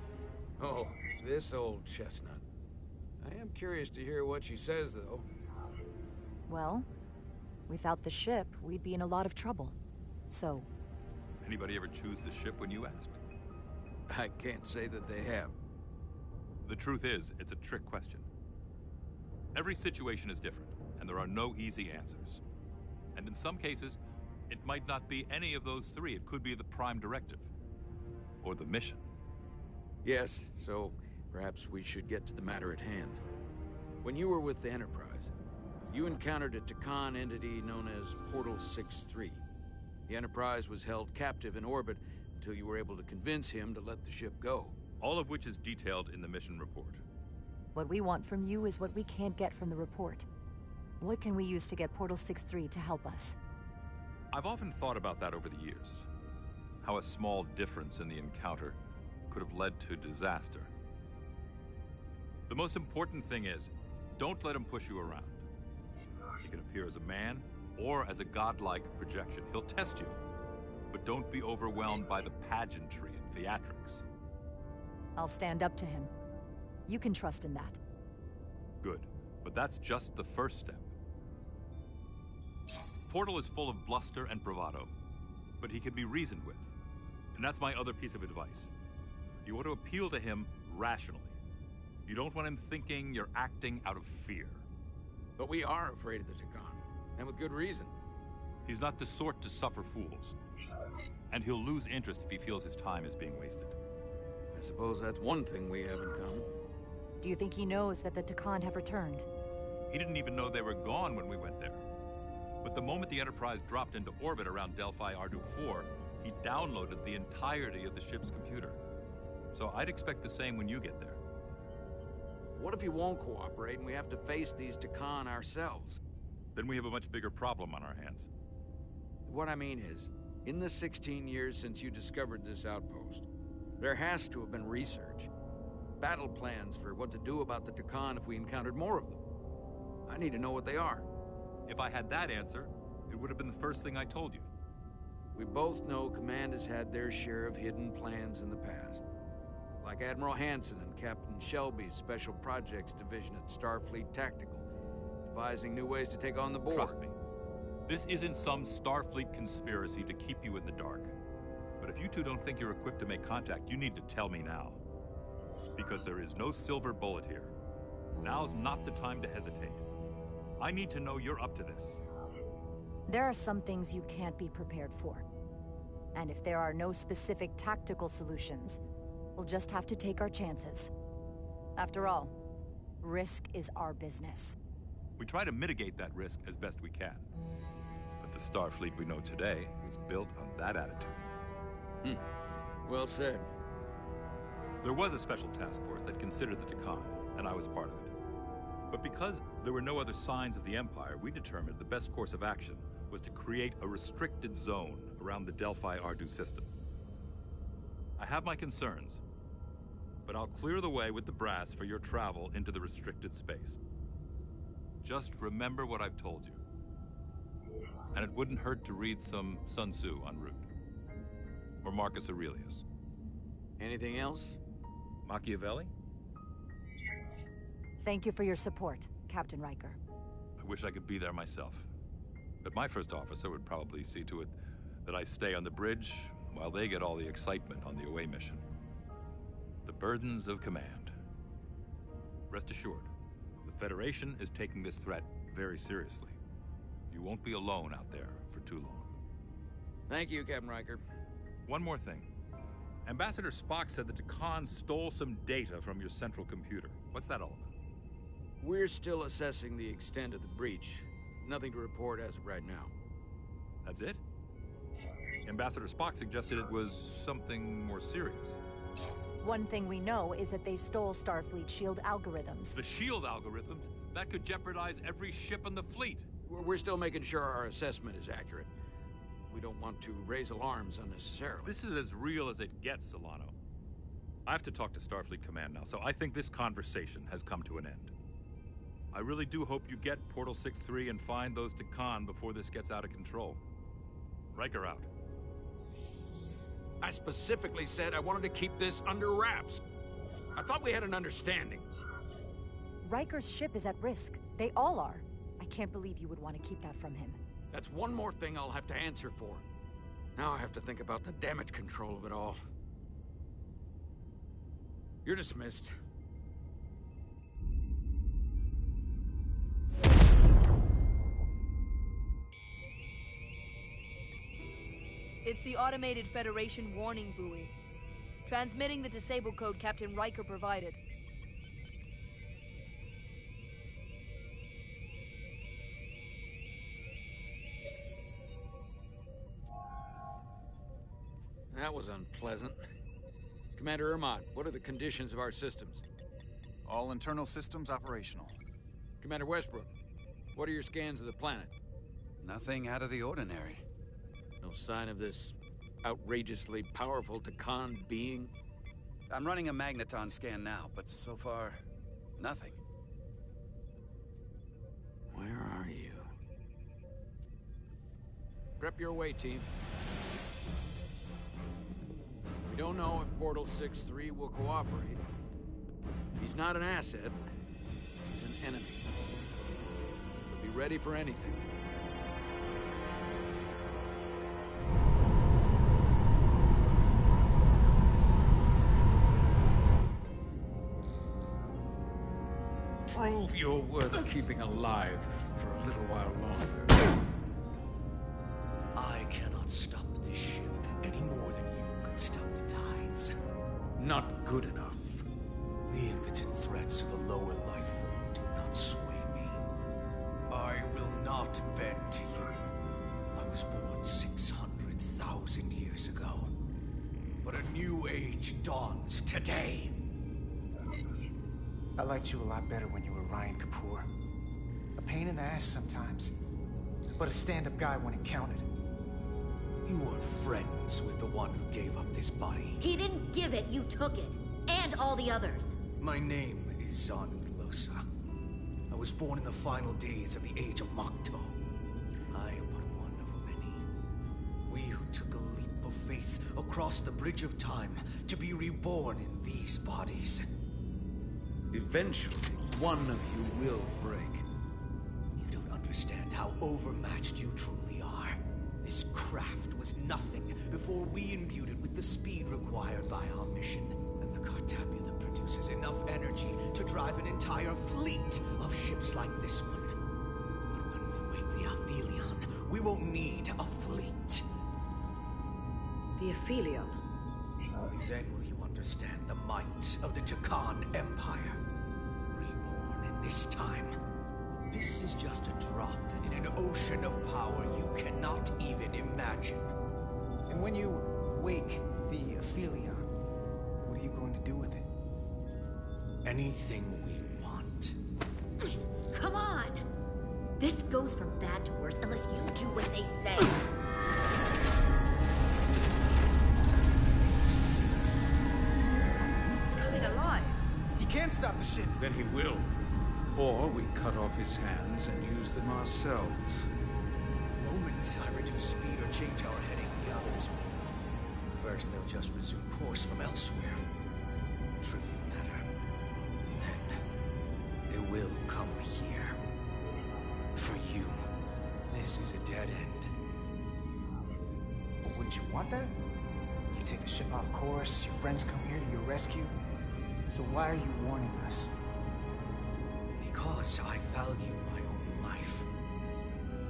Oh, this old chestnut. I am curious to hear what she says, though. Well, without the ship, we'd be in a lot of trouble. So... Anybody ever choose the ship when you asked? I can't say that they have. The truth is, it's a trick question. Every situation is different, and there are no easy answers. And in some cases, it might not be any of those three. It could be the prime directive. Or the mission. Yes, so perhaps we should get to the matter at hand. When you were with the Enterprise, you encountered a Takan entity known as Portal 6-3. The Enterprise was held captive in orbit until you were able to convince him to let the ship go. All of which is detailed in the mission report. What we want from you is what we can't get from the report. What can we use to get Portal 6-3 to help us? I've often thought about that over the years. How a small difference in the encounter could have led to disaster. The most important thing is, don't let him push you around. He can appear as a man or as a godlike projection. He'll test you, but don't be overwhelmed by the pageantry and theatrics. I'll stand up to him. You can trust in that. Good, but that's just the first step. Portal is full of bluster and bravado, but he can be reasoned with. And that's my other piece of advice. You want to appeal to him rationally. You don't want him thinking you're acting out of fear. But we are afraid of the Takan, and with good reason. He's not the sort to suffer fools. And he'll lose interest if he feels his time is being wasted. I suppose that's one thing we have in common. Do you think he knows that the Takan have returned? He didn't even know they were gone when we went there. But the moment the Enterprise dropped into orbit around Delphi Ardu 4, he downloaded the entirety of the ship's computer. So I'd expect the same when you get there. What if he won't cooperate and we have to face these Takan ourselves? Then we have a much bigger problem on our hands. What I mean is, in the 16 years since you discovered this outpost, there has to have been research. Battle plans for what to do about the Takan if we encountered more of them. I need to know what they are. If I had that answer, it would have been the first thing I told you. We both know Command has had their share of hidden plans in the past. Like Admiral Hansen and Captain Shelby's Special Projects Division at Starfleet Tactical, devising new ways to take on the board. Trust me, this isn't some Starfleet conspiracy to keep you in the dark. But if you two don't think you're equipped to make contact, you need to tell me now. Because there is no silver bullet here. Now's not the time to hesitate. I need to know you're up to this. There are some things you can't be prepared for. And if there are no specific tactical solutions, we'll just have to take our chances. After all, risk is our business. We try to mitigate that risk as best we can. But the Starfleet we know today was built on that attitude. Well said. There was a special task force that considered the Takan, and I was part of it. But because there were no other signs of the Empire, we determined the best course of action was to create a restricted zone around the Delphi-Ardu system. I have my concerns, but I'll clear the way with the brass for your travel into the restricted space. Just remember what I've told you. And it wouldn't hurt to read some Sun Tzu en route. Or Marcus Aurelius. Anything else? Machiavelli? Thank you for your support, Captain Riker. I wish I could be there myself. But my first officer would probably see to it that I stay on the bridge while they get all the excitement on the away mission. The burdens of command. Rest assured, the Federation is taking this threat very seriously. You won't be alone out there for too long. Thank you, Captain Riker. One more thing. Ambassador Spock said that Takan stole some data from your central computer. What's that all about? We're still assessing the extent of the breach. Nothing to report as of right now. That's it? Ambassador Spock suggested it was something more serious. One thing we know is that they stole Starfleet shield algorithms. The shield algorithms? That could jeopardize every ship in the fleet. We're still making sure our assessment is accurate. We don't want to raise alarms unnecessarily. This is as real as it gets, Solano. I have to talk to Starfleet Command now, so I think this conversation has come to an end. I really do hope you get Portal 6-3 and find those Takan before this gets out of control. Riker out. I specifically said I wanted to keep this under wraps. I thought we had an understanding. Riker's ship is at risk. They all are. I can't believe you would want to keep that from him. That's one more thing I'll have to answer for. Now I have to think about the damage control of it all. You're dismissed. It's the automated Federation warning buoy. Transmitting the disable code Captain Riker provided. That was unpleasant. Commander Ermont, what are the conditions of our systems? All internal systems operational. Commander Westbrook, what are your scans of the planet? Nothing out of the ordinary. No sign of this outrageously powerful Takan being? I'm running a magneton scan now, but so far, nothing. Where are you? Prep your way, team. We don't know if Portal 6-3 will cooperate. He's not an asset, he's an enemy. So be ready for anything. Prove you're worth keeping alive for a little while longer. I cannot stop this ship any more than you could stop the tides. Not good enough. The impotent threats of a lower life form do not sway me. I will not bend to you. I was born 600,000 years ago. But a new age dawns today. I liked you a lot better when you were Ryan Kapoor. A pain in the ass sometimes, but a stand-up guy when it counted. You weren't friends with the one who gave up this body. He didn't give it, you took it. And all the others. My name is Zanu Glosa. I was born in the final days of the Age of Makto. I am but one of many. We who took a leap of faith across the bridge of time to be reborn in these bodies. Eventually, one of you will break. You don't understand how overmatched you truly are. This craft was nothing before we imbued it with the speed required by our mission. And the Cartapula produces enough energy to drive an entire fleet of ships like this one. But when we wake the Athelion, we won't need a fleet. The Aphelion? Then will you understand the might of the Takan Empire. Reborn in this time. This is just a drop in an ocean of power you cannot even imagine. And when you wake the Aphelion, what are you going to do with it? Anything we want. Come on! This goes from bad to worse unless you do what they say. It's coming alive. He can't stop the ship. Then he will. Or we cut off his hands and use them ourselves. The moment I reduce speed or change our heading, the others will. First, they'll just resume course from elsewhere. Trivial matter. Then, they will come here. For you, this is a dead end. But wouldn't you want that? You take the ship off course, your friends come here to your rescue. So why are you warning us? Because I value my own life.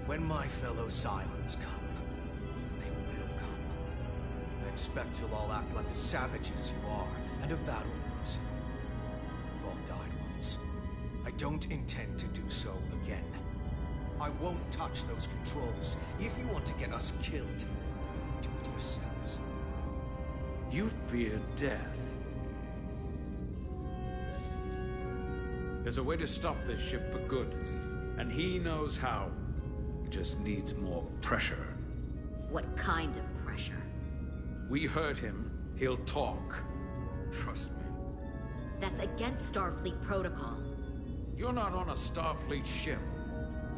When my fellow Scions come, they will come. I expect you'll all act like the savages you are, and have battled once. We've all died once. I don't intend to do so again. I won't touch those controls. If you want to get us killed, do it yourselves. You fear death. There's a way to stop this ship for good, and he knows how. He just needs more pressure. What kind of pressure? We hurt him, he'll talk. Trust me. That's against Starfleet protocol. You're not on a Starfleet ship.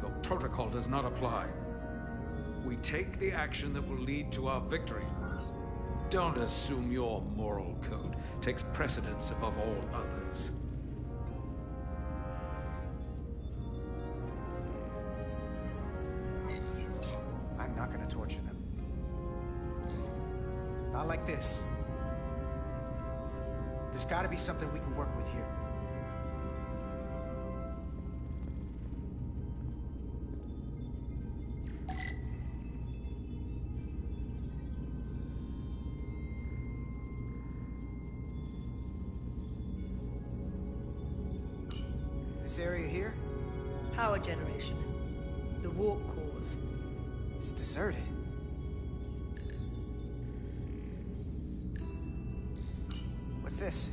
Your protocol does not apply. We take the action that will lead to our victory. Don't assume your moral code takes precedence above all others. I'm not gonna torture them. Not like this. There's gotta be something we can work with here. This area here? Power generation. The warp cores. It's deserted. What's this?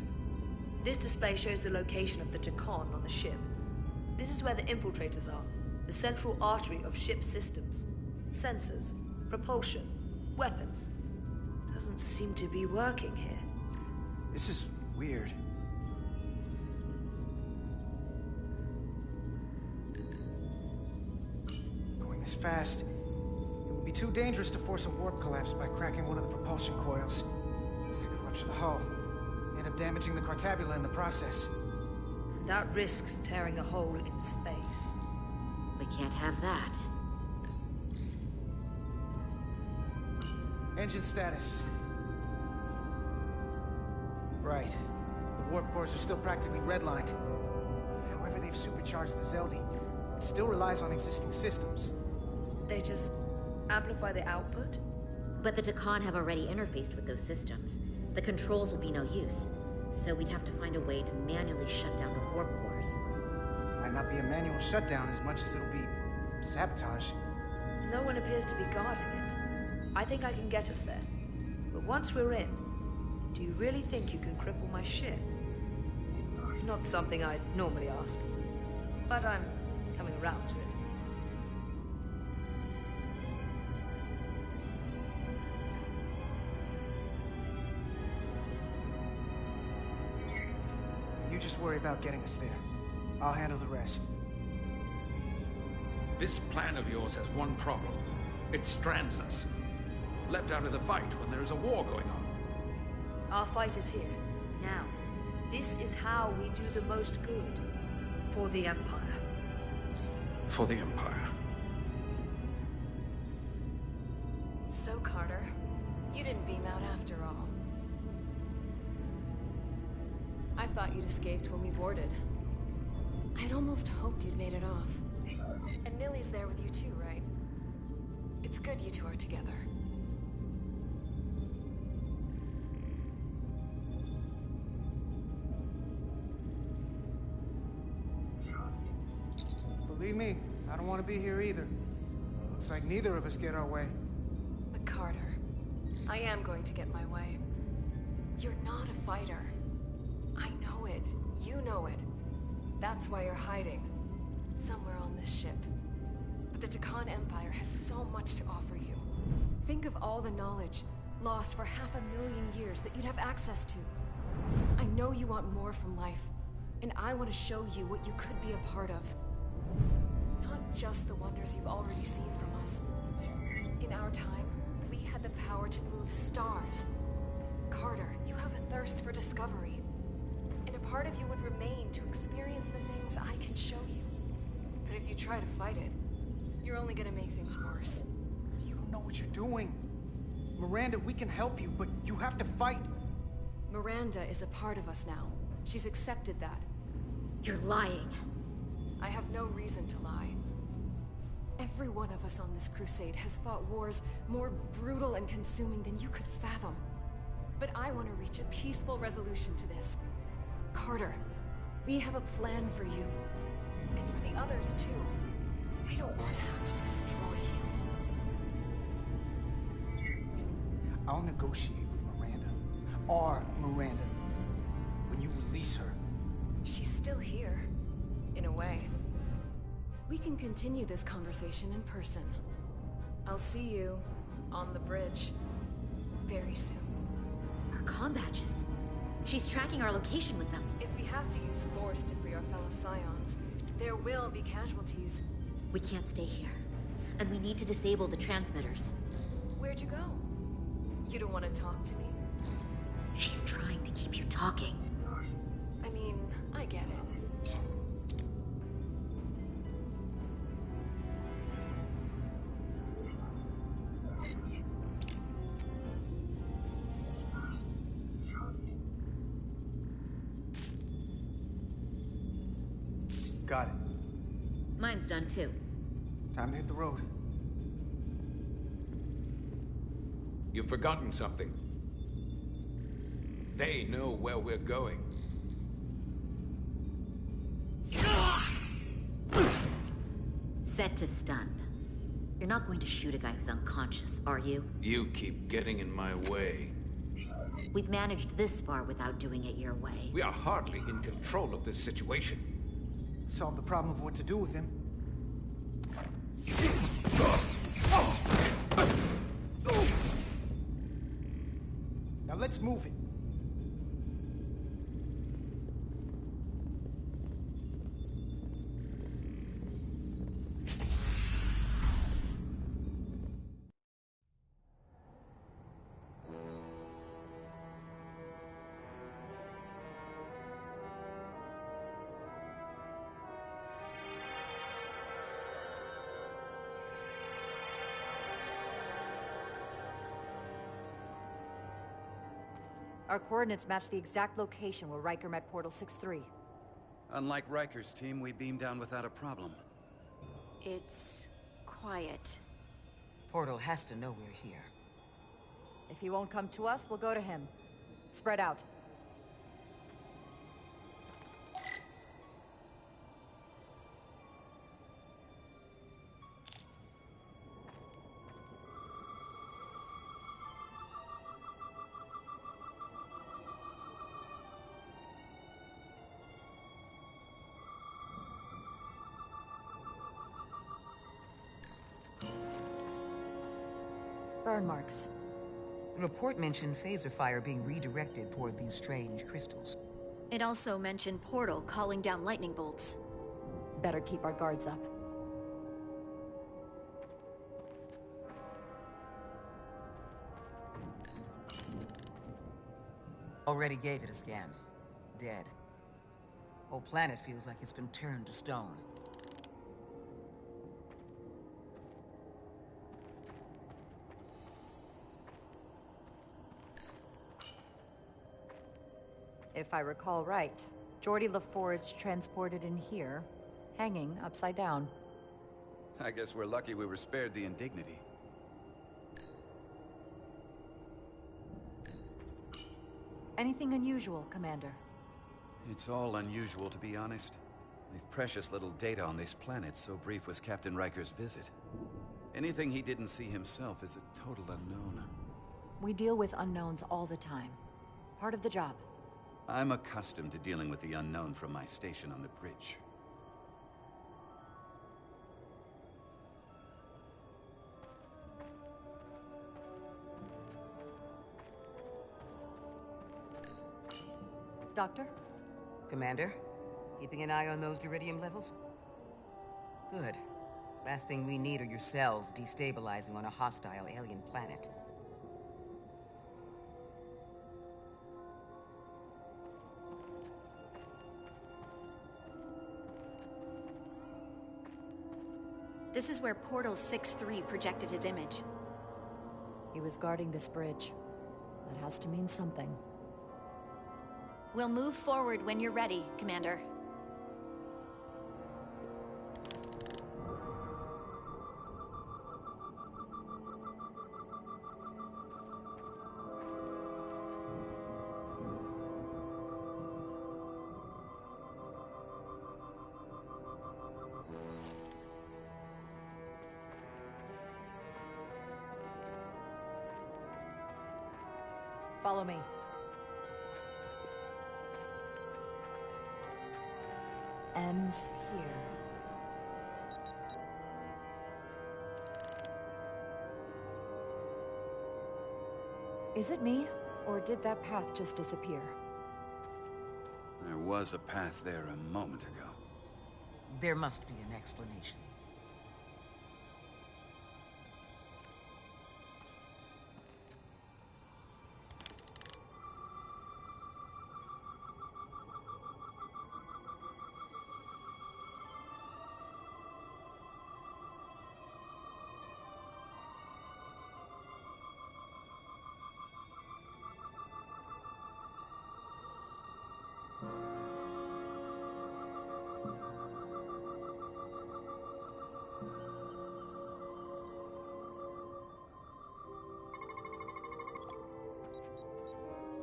This display shows the location of the Tacon on the ship. This is where the infiltrators are, the central artery of ship systems. Sensors, propulsion, weapons. Doesn't seem to be working here. This is weird. Going this fast, it would be too dangerous to force a warp collapse by cracking one of the propulsion coils. It could rupture the hull, end up damaging the cartabula in the process. That risks tearing a hole in space. We can't have that. Engine status. Right. The warp cores are still practically redlined. However they've supercharged the Zeldi, it still relies on existing systems. They just amplify the output? But the Tacon have already interfaced with those systems. The controls will be no use. So we'd have to find a way to manually shut down the warp cores. Might not be a manual shutdown as much as it'll be sabotage. No one appears to be guarding it. I think I can get us there. But once we're in, do you really think you can cripple my ship? Not something I'd normally ask. But I'm coming around to it. You just worry about getting us there. I'll handle the rest. This plan of yours has one problem. It strands us. Left out of the fight when there is a war going on. Our fight is here, now. This is how we do the most good. For the Empire. For the Empire. So, Carter, you didn't beam out after all. I thought you'd escaped when we boarded. I'd almost hoped you'd made it off. And Nilly's there with you too, right? It's good you two are together. Believe me, I don't want to be here either. Looks like neither of us get our way. But Carter, I am going to get my way. You're not a fighter. I know it. You know it. That's why you're hiding. Somewhere on this ship. But the Takan Empire has so much to offer you. Think of all the knowledge lost for 500,000 years that you'd have access to. I know you want more from life, and I want to show you what you could be a part of. Not just the wonders you've already seen from us. In our time, we had the power to move stars. Carter, you have a thirst for discovery. And a part of you would remain to experience the things I can show you. But if you try to fight it, you're only gonna make things worse. You don't know what you're doing. Miranda, we can help you, but you have to fight. Miranda is a part of us now. She's accepted that. You're lying. I have no reason to lie. Every one of us on this crusade has fought wars more brutal and consuming than you could fathom. But I want to reach a peaceful resolution to this. Carter, we have a plan for you. And for the others, too. We don't want to have to destroy you. I'll negotiate with Miranda. Our Miranda. When you release her. She's still here. In a way. We can continue this conversation in person. I'll see you on the bridge very soon. Our comm badges. She's tracking our location with them. If we have to use force to free our fellow Scions, there will be casualties. We can't stay here. And we need to disable the transmitters. Where'd you go? You don't want to talk to me? She's trying to keep you talking. I mean, I get it. Got it. Mine's done too. Time to hit the road. You've forgotten something. They know where we're going. Set to stun. You're not going to shoot a guy who's unconscious, are you? You keep getting in my way. We've managed this far without doing it your way. We are hardly in control of this situation. Solve the problem of what to do with him. Now let's move it. Our coordinates match the exact location where Riker met Portal 6-3. Unlike Riker's team, we beamed down without a problem. It's quiet. Portal has to know we're here. If he won't come to us, we'll go to him. Spread out. Burn marks. The report mentioned phaser fire being redirected toward these strange crystals. It also mentioned Portal calling down lightning bolts. Better keep our guards up. Already gave it a scan. Dead. Whole planet feels like it's been turned to stone. If I recall right, Geordi LaForge transported in here, hanging upside down. I guess we're lucky we were spared the indignity. Anything unusual, Commander? It's all unusual, to be honest. We've precious little data on this planet, so brief was Captain Riker's visit. Anything he didn't see himself is a total unknown. We deal with unknowns all the time. Part of the job. I'm accustomed to dealing with the unknown from my station on the bridge. Doctor? Commander, keeping an eye on those Duridium levels? Good. Last thing we need are your cells destabilizing on a hostile alien planet. This is where Portal 6-3 projected his image. He was guarding this bridge. That has to mean something. We'll move forward when you're ready, Commander. Follow me. Ends here. Is it me, or did that path just disappear? There was a path there a moment ago. There must be an explanation.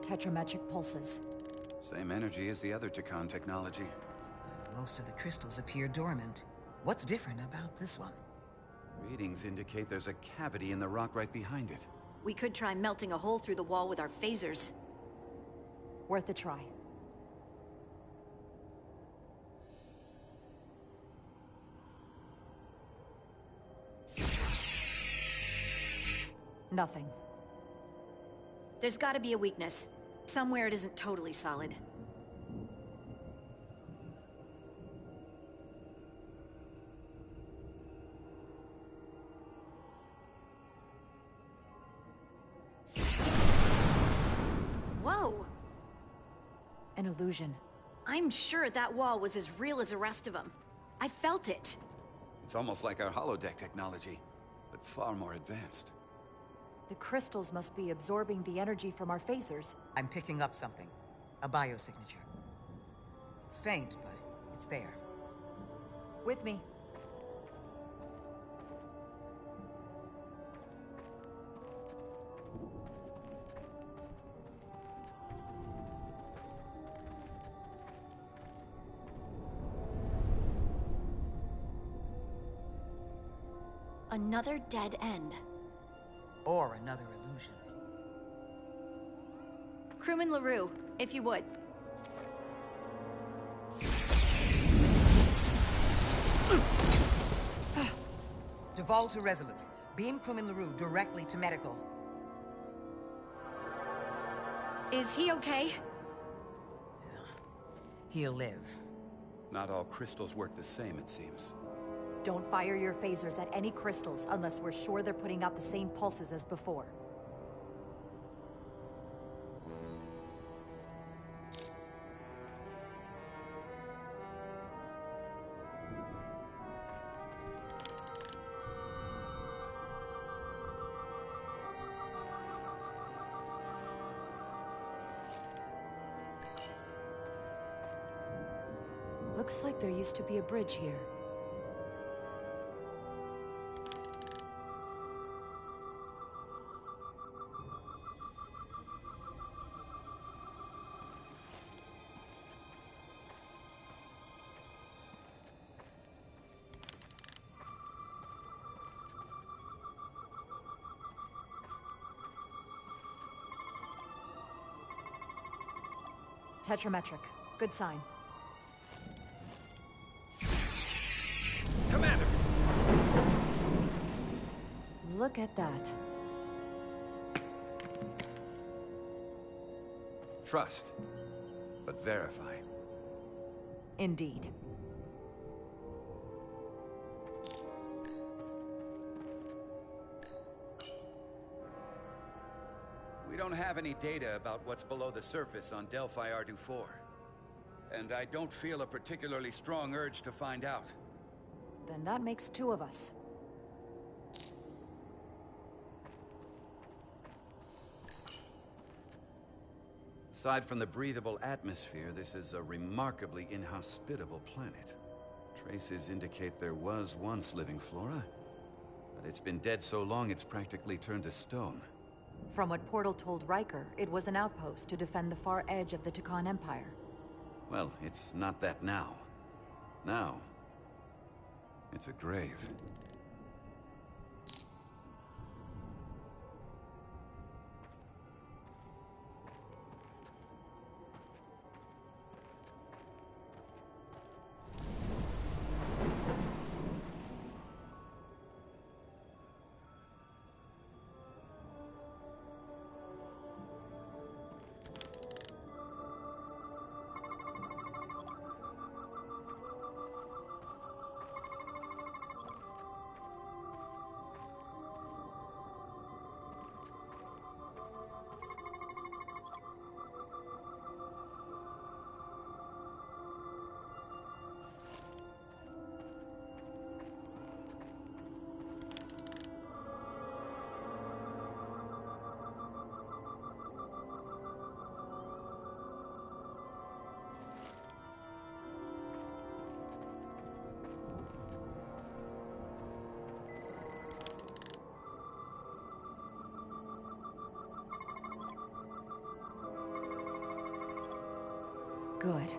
Tetrametric pulses. Same energy as the other Takan technology. Most of the crystals appear dormant. What's different about this one? Readings indicate there's a cavity in the rock right behind it. We could try melting a hole through the wall with our phasers. Worth a try. Nothing. There's gotta be a weakness. Somewhere it isn't totally solid. Whoa! An illusion. I'm sure that wall was as real as the rest of them. I felt it. It's almost like our holodeck technology, but far more advanced. The crystals must be absorbing the energy from our phasers. I'm picking up something. A biosignature. It's faint, but it's there. With me. Another dead end. Or another illusion. Crewman LaRue, if you would. Duval to Resolute. Beam Crewman LaRue directly to medical. Is he okay? He'll live. Not all crystals work the same, it seems. Don't fire your phasers at any crystals unless we're sure they're putting out the same pulses as before. Looks like there used to be a bridge here. Tetrametric. Good sign. Commander! Look at that. Trust, but verify. Indeed. We don't have any data about what's below the surface on Delphi Ardu 4. And I don't feel a particularly strong urge to find out. Then that makes two of us. Aside from the breathable atmosphere, this is a remarkably inhospitable planet. Traces indicate there was once living flora, but it's been dead so long it's practically turned to stone. From what Portal told Riker, it was an outpost to defend the far edge of the Takan Empire. Well, it's not that now. Now, it's a grave. Good.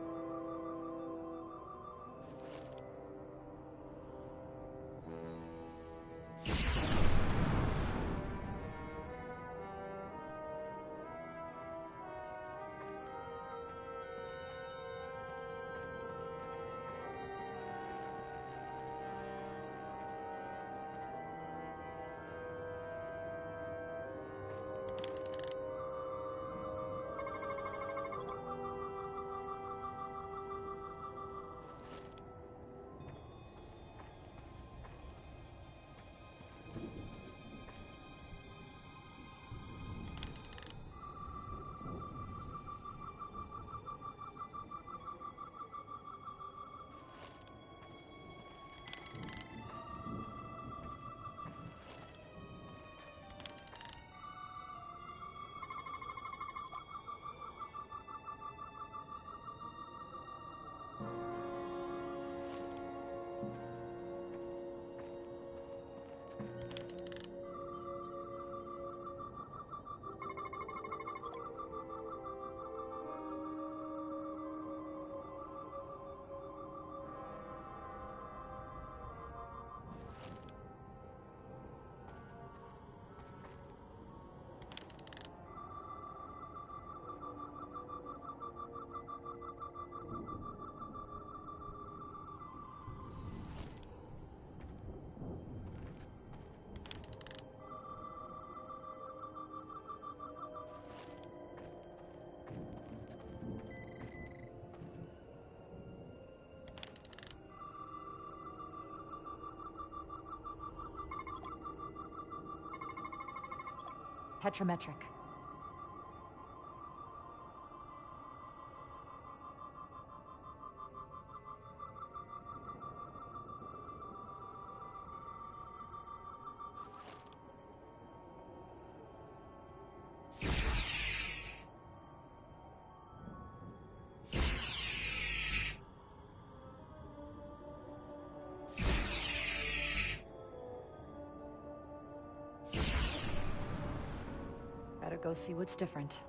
Tetrametric. Better go see what's different.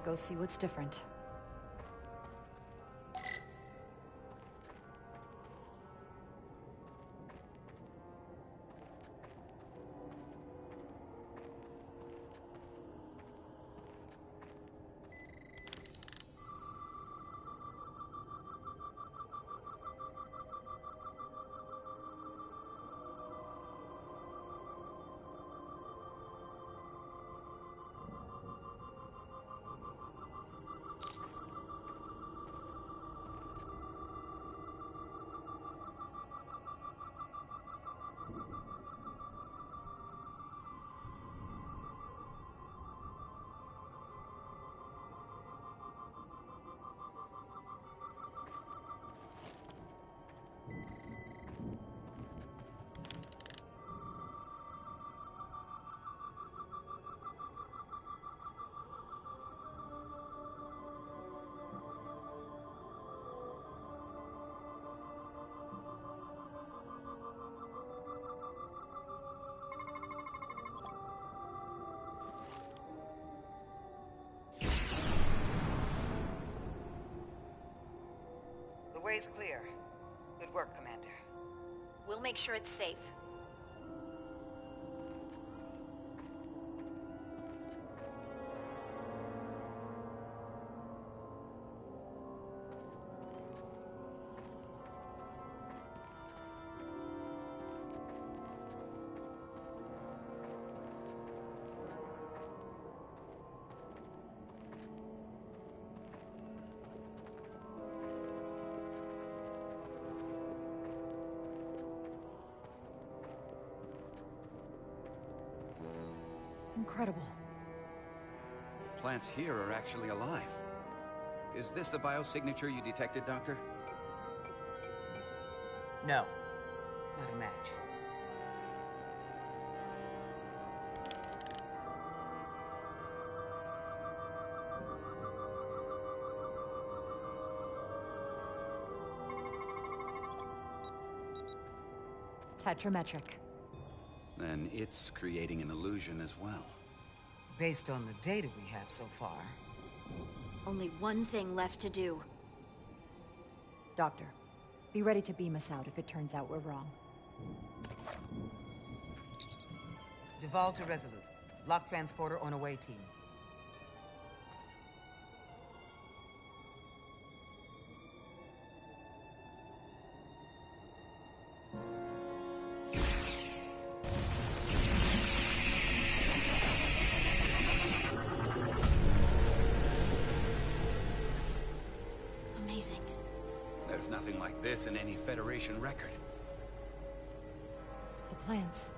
go see what's different. The way's clear. Good work, Commander. We'll make sure it's safe. Incredible. Plants here are actually alive. Is this the biosignature you detected, Doctor? No. Not a match. Tetrametric. Then it's creating an illusion as well. Based on the data we have so far. Only one thing left to do. Doctor, be ready to beam us out if it turns out we're wrong. Duval to Resolute. Lock transporter on away team. Amazing. There's nothing like this in any Federation record. The plans.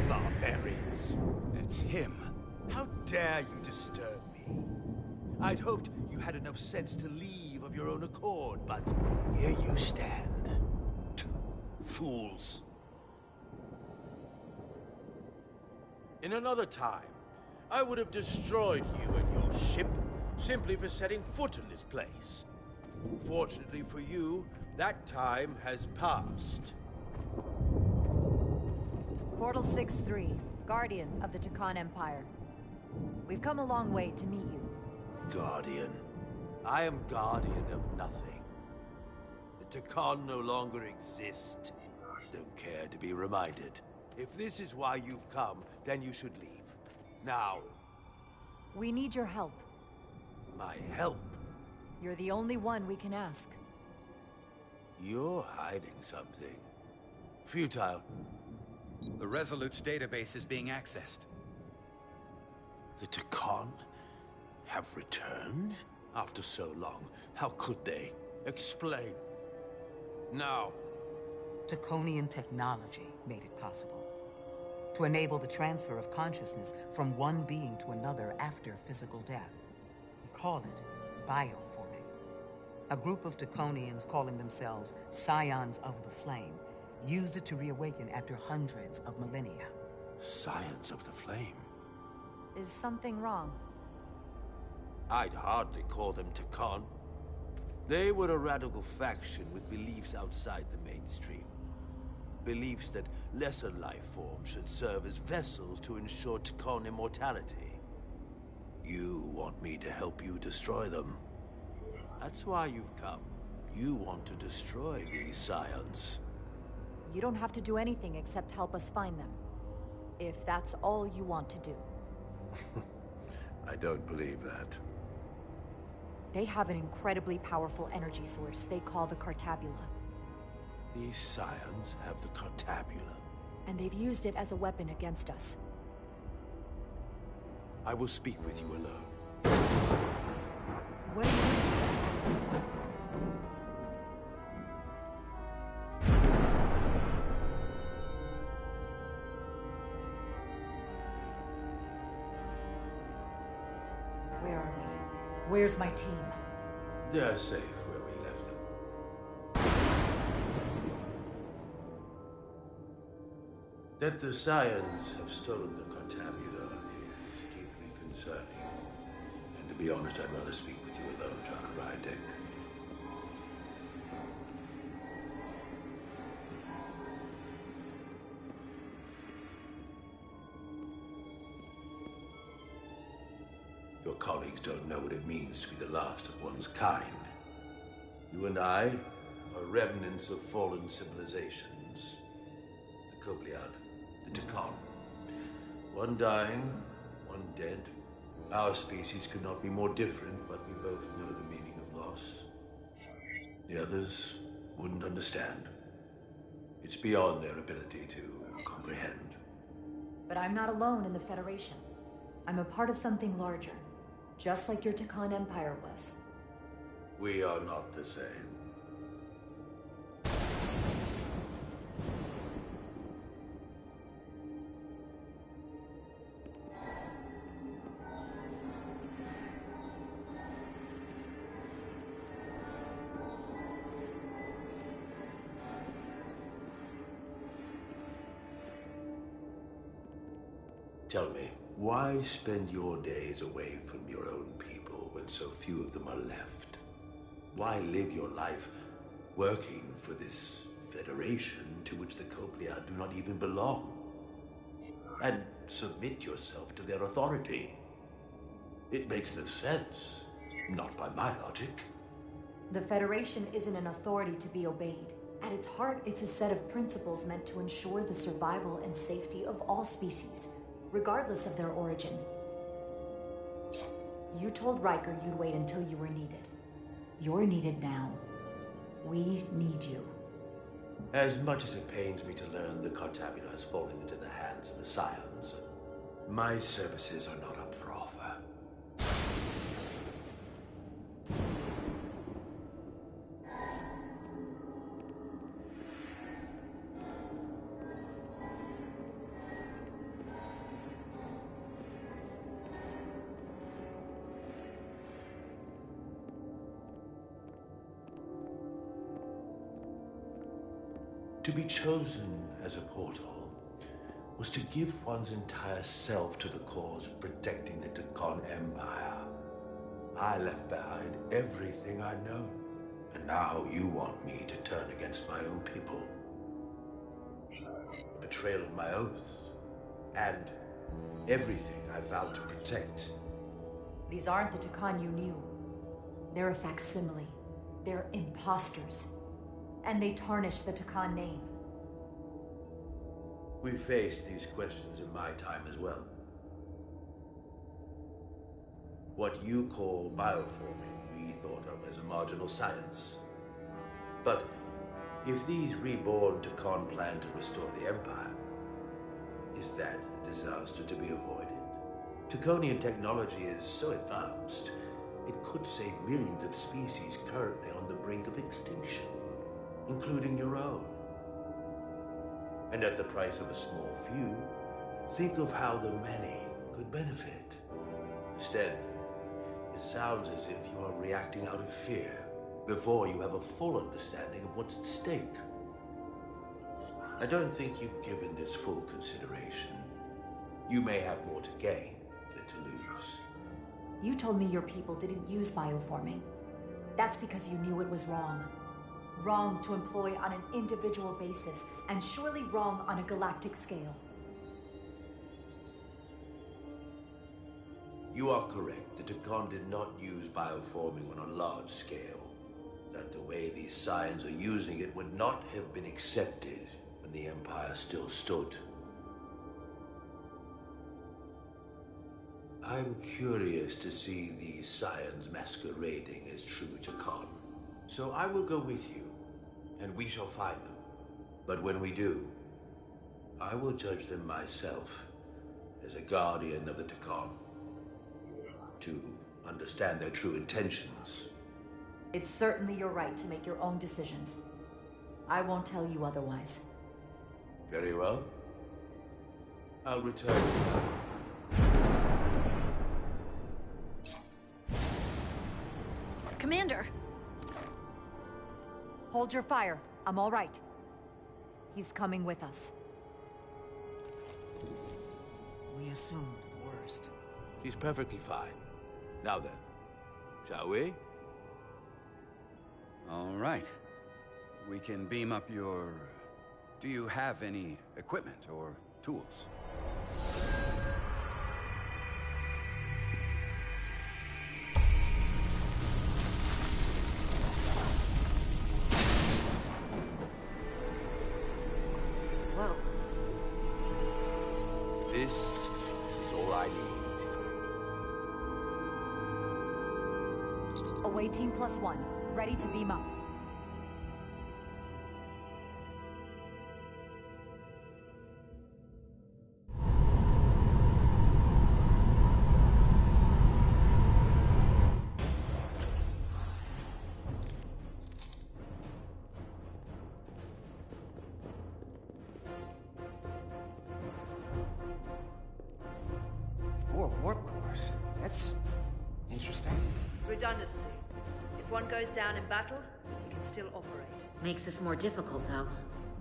Barbarians. It's him. How dare you disturb me? I'd hoped you had enough sense to leave of your own accord, but here you stand. Fools. In another time, I would have destroyed you and your ship simply for setting foot in this place. Fortunately for you, that time has passed. Portal 6-3, Guardian of the Takan Empire. We've come a long way to meet you. Guardian. I am guardian of nothing. The Takan no longer exist. Don't care to be reminded. If this is why you've come, then you should leave. Now. We need your help. My help? You're the only one we can ask. You're hiding something. Futile. The Resolute's database is being accessed. The Takan have returned? After so long, how could they? Explain. Now. Taconian technology made it possible. To enable the transfer of consciousness from one being to another after physical death. We call it bioforming. A group of Taconians calling themselves Scions of the Flame used it to reawaken after hundreds of millennia. Scions of the Flame? Is something wrong? I'd hardly call them Takan. They were a radical faction with beliefs outside the mainstream. Beliefs that lesser life forms should serve as vessels to ensure Takan immortality. You want me to help you destroy them. That's why you've come. You want to destroy these scions. You don't have to do anything except help us find them. If that's all you want to do. I don't believe that. They have an incredibly powerful energy source they call the Cartabula. These scions have the Cartabula. And they've used it as a weapon against us. I will speak with you alone. What are you doing? Where are we? Where's my team? They're safe where we left them. That the scions have stolen the Cartabula is deeply concerning. And to be honest, I'd rather speak with you alone, John Rydick. Your colleagues don't know what it means to be the last of one's kind. You and I are remnants of fallen civilizations. The Kobliad, the Takan. One dying, one dead. Our species could not be more different, but we both know the meaning of loss. The others wouldn't understand. It's beyond their ability to comprehend. But I'm not alone in the Federation. I'm a part of something larger. Just like your Takan Empire was. We are not the same. Tell me, why spend your days away from your own people when so few of them are left? Why live your life working for this federation to which the Kobliad do not even belong? And submit yourself to their authority? It makes no sense. Not by my logic. The Federation isn't an authority to be obeyed. At its heart, it's a set of principles meant to ensure the survival and safety of all species, regardless of their origin. You told Riker you'd wait until you were needed. You're needed now. We need you. As much as it pains me to learn the Cartabula has fallen into the hands of the Scions, my services are not up for offer. To be chosen as a portal was to give one's entire self to the cause of protecting the Takan Empire. I left behind everything I know, and now you want me to turn against my own people. A betrayal of my oath, and everything I vowed to protect. These aren't the Takan you knew. They're a facsimile. They're imposters. And they tarnish the Takan name. We faced these questions in my time as well. What you call bioforming, we thought of as a marginal science. But if these reborn Takan plan to restore the Empire, is that a disaster to be avoided? Takonian technology is so advanced, it could save millions of species currently on the brink of extinction, including your own. And at the price of a small few, think of how the many could benefit. Instead, it sounds as if you are reacting out of fear before you have a full understanding of what's at stake. I don't think you've given this full consideration. You may have more to gain than to lose. You told me your people didn't use bioforming. That's because you knew it was wrong. Wrong to employ on an individual basis, and surely wrong on a galactic scale. You are correct. The Takon did not use bioforming on a large scale. That the way these Scions are using it would not have been accepted when the Empire still stood. I'm curious to see these Scions masquerading as true Takon. So I will go with you, and we shall find them. But when we do, I will judge them myself as a guardian of the Takon, to understand their true intentions. It's certainly your right to make your own decisions. I won't tell you otherwise. Very well. I'll return. Commander! Hold your fire. I'm all right. He's coming with us. We assumed the worst. She's perfectly fine. Now then, shall we? All right. We can beam up your... Do you have any equipment or tools? Whoa. This is all I need. Away team +1. Ready to beam up. Four warp cores. That's interesting. Redundancy. If one goes down in battle, it can still operate. Makes this more difficult, though.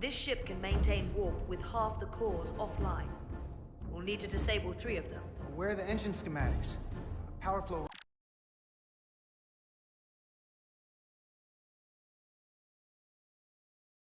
This ship can maintain warp with half the cores offline. We'll need to disable 3 of them. Where are the engine schematics? Power flow.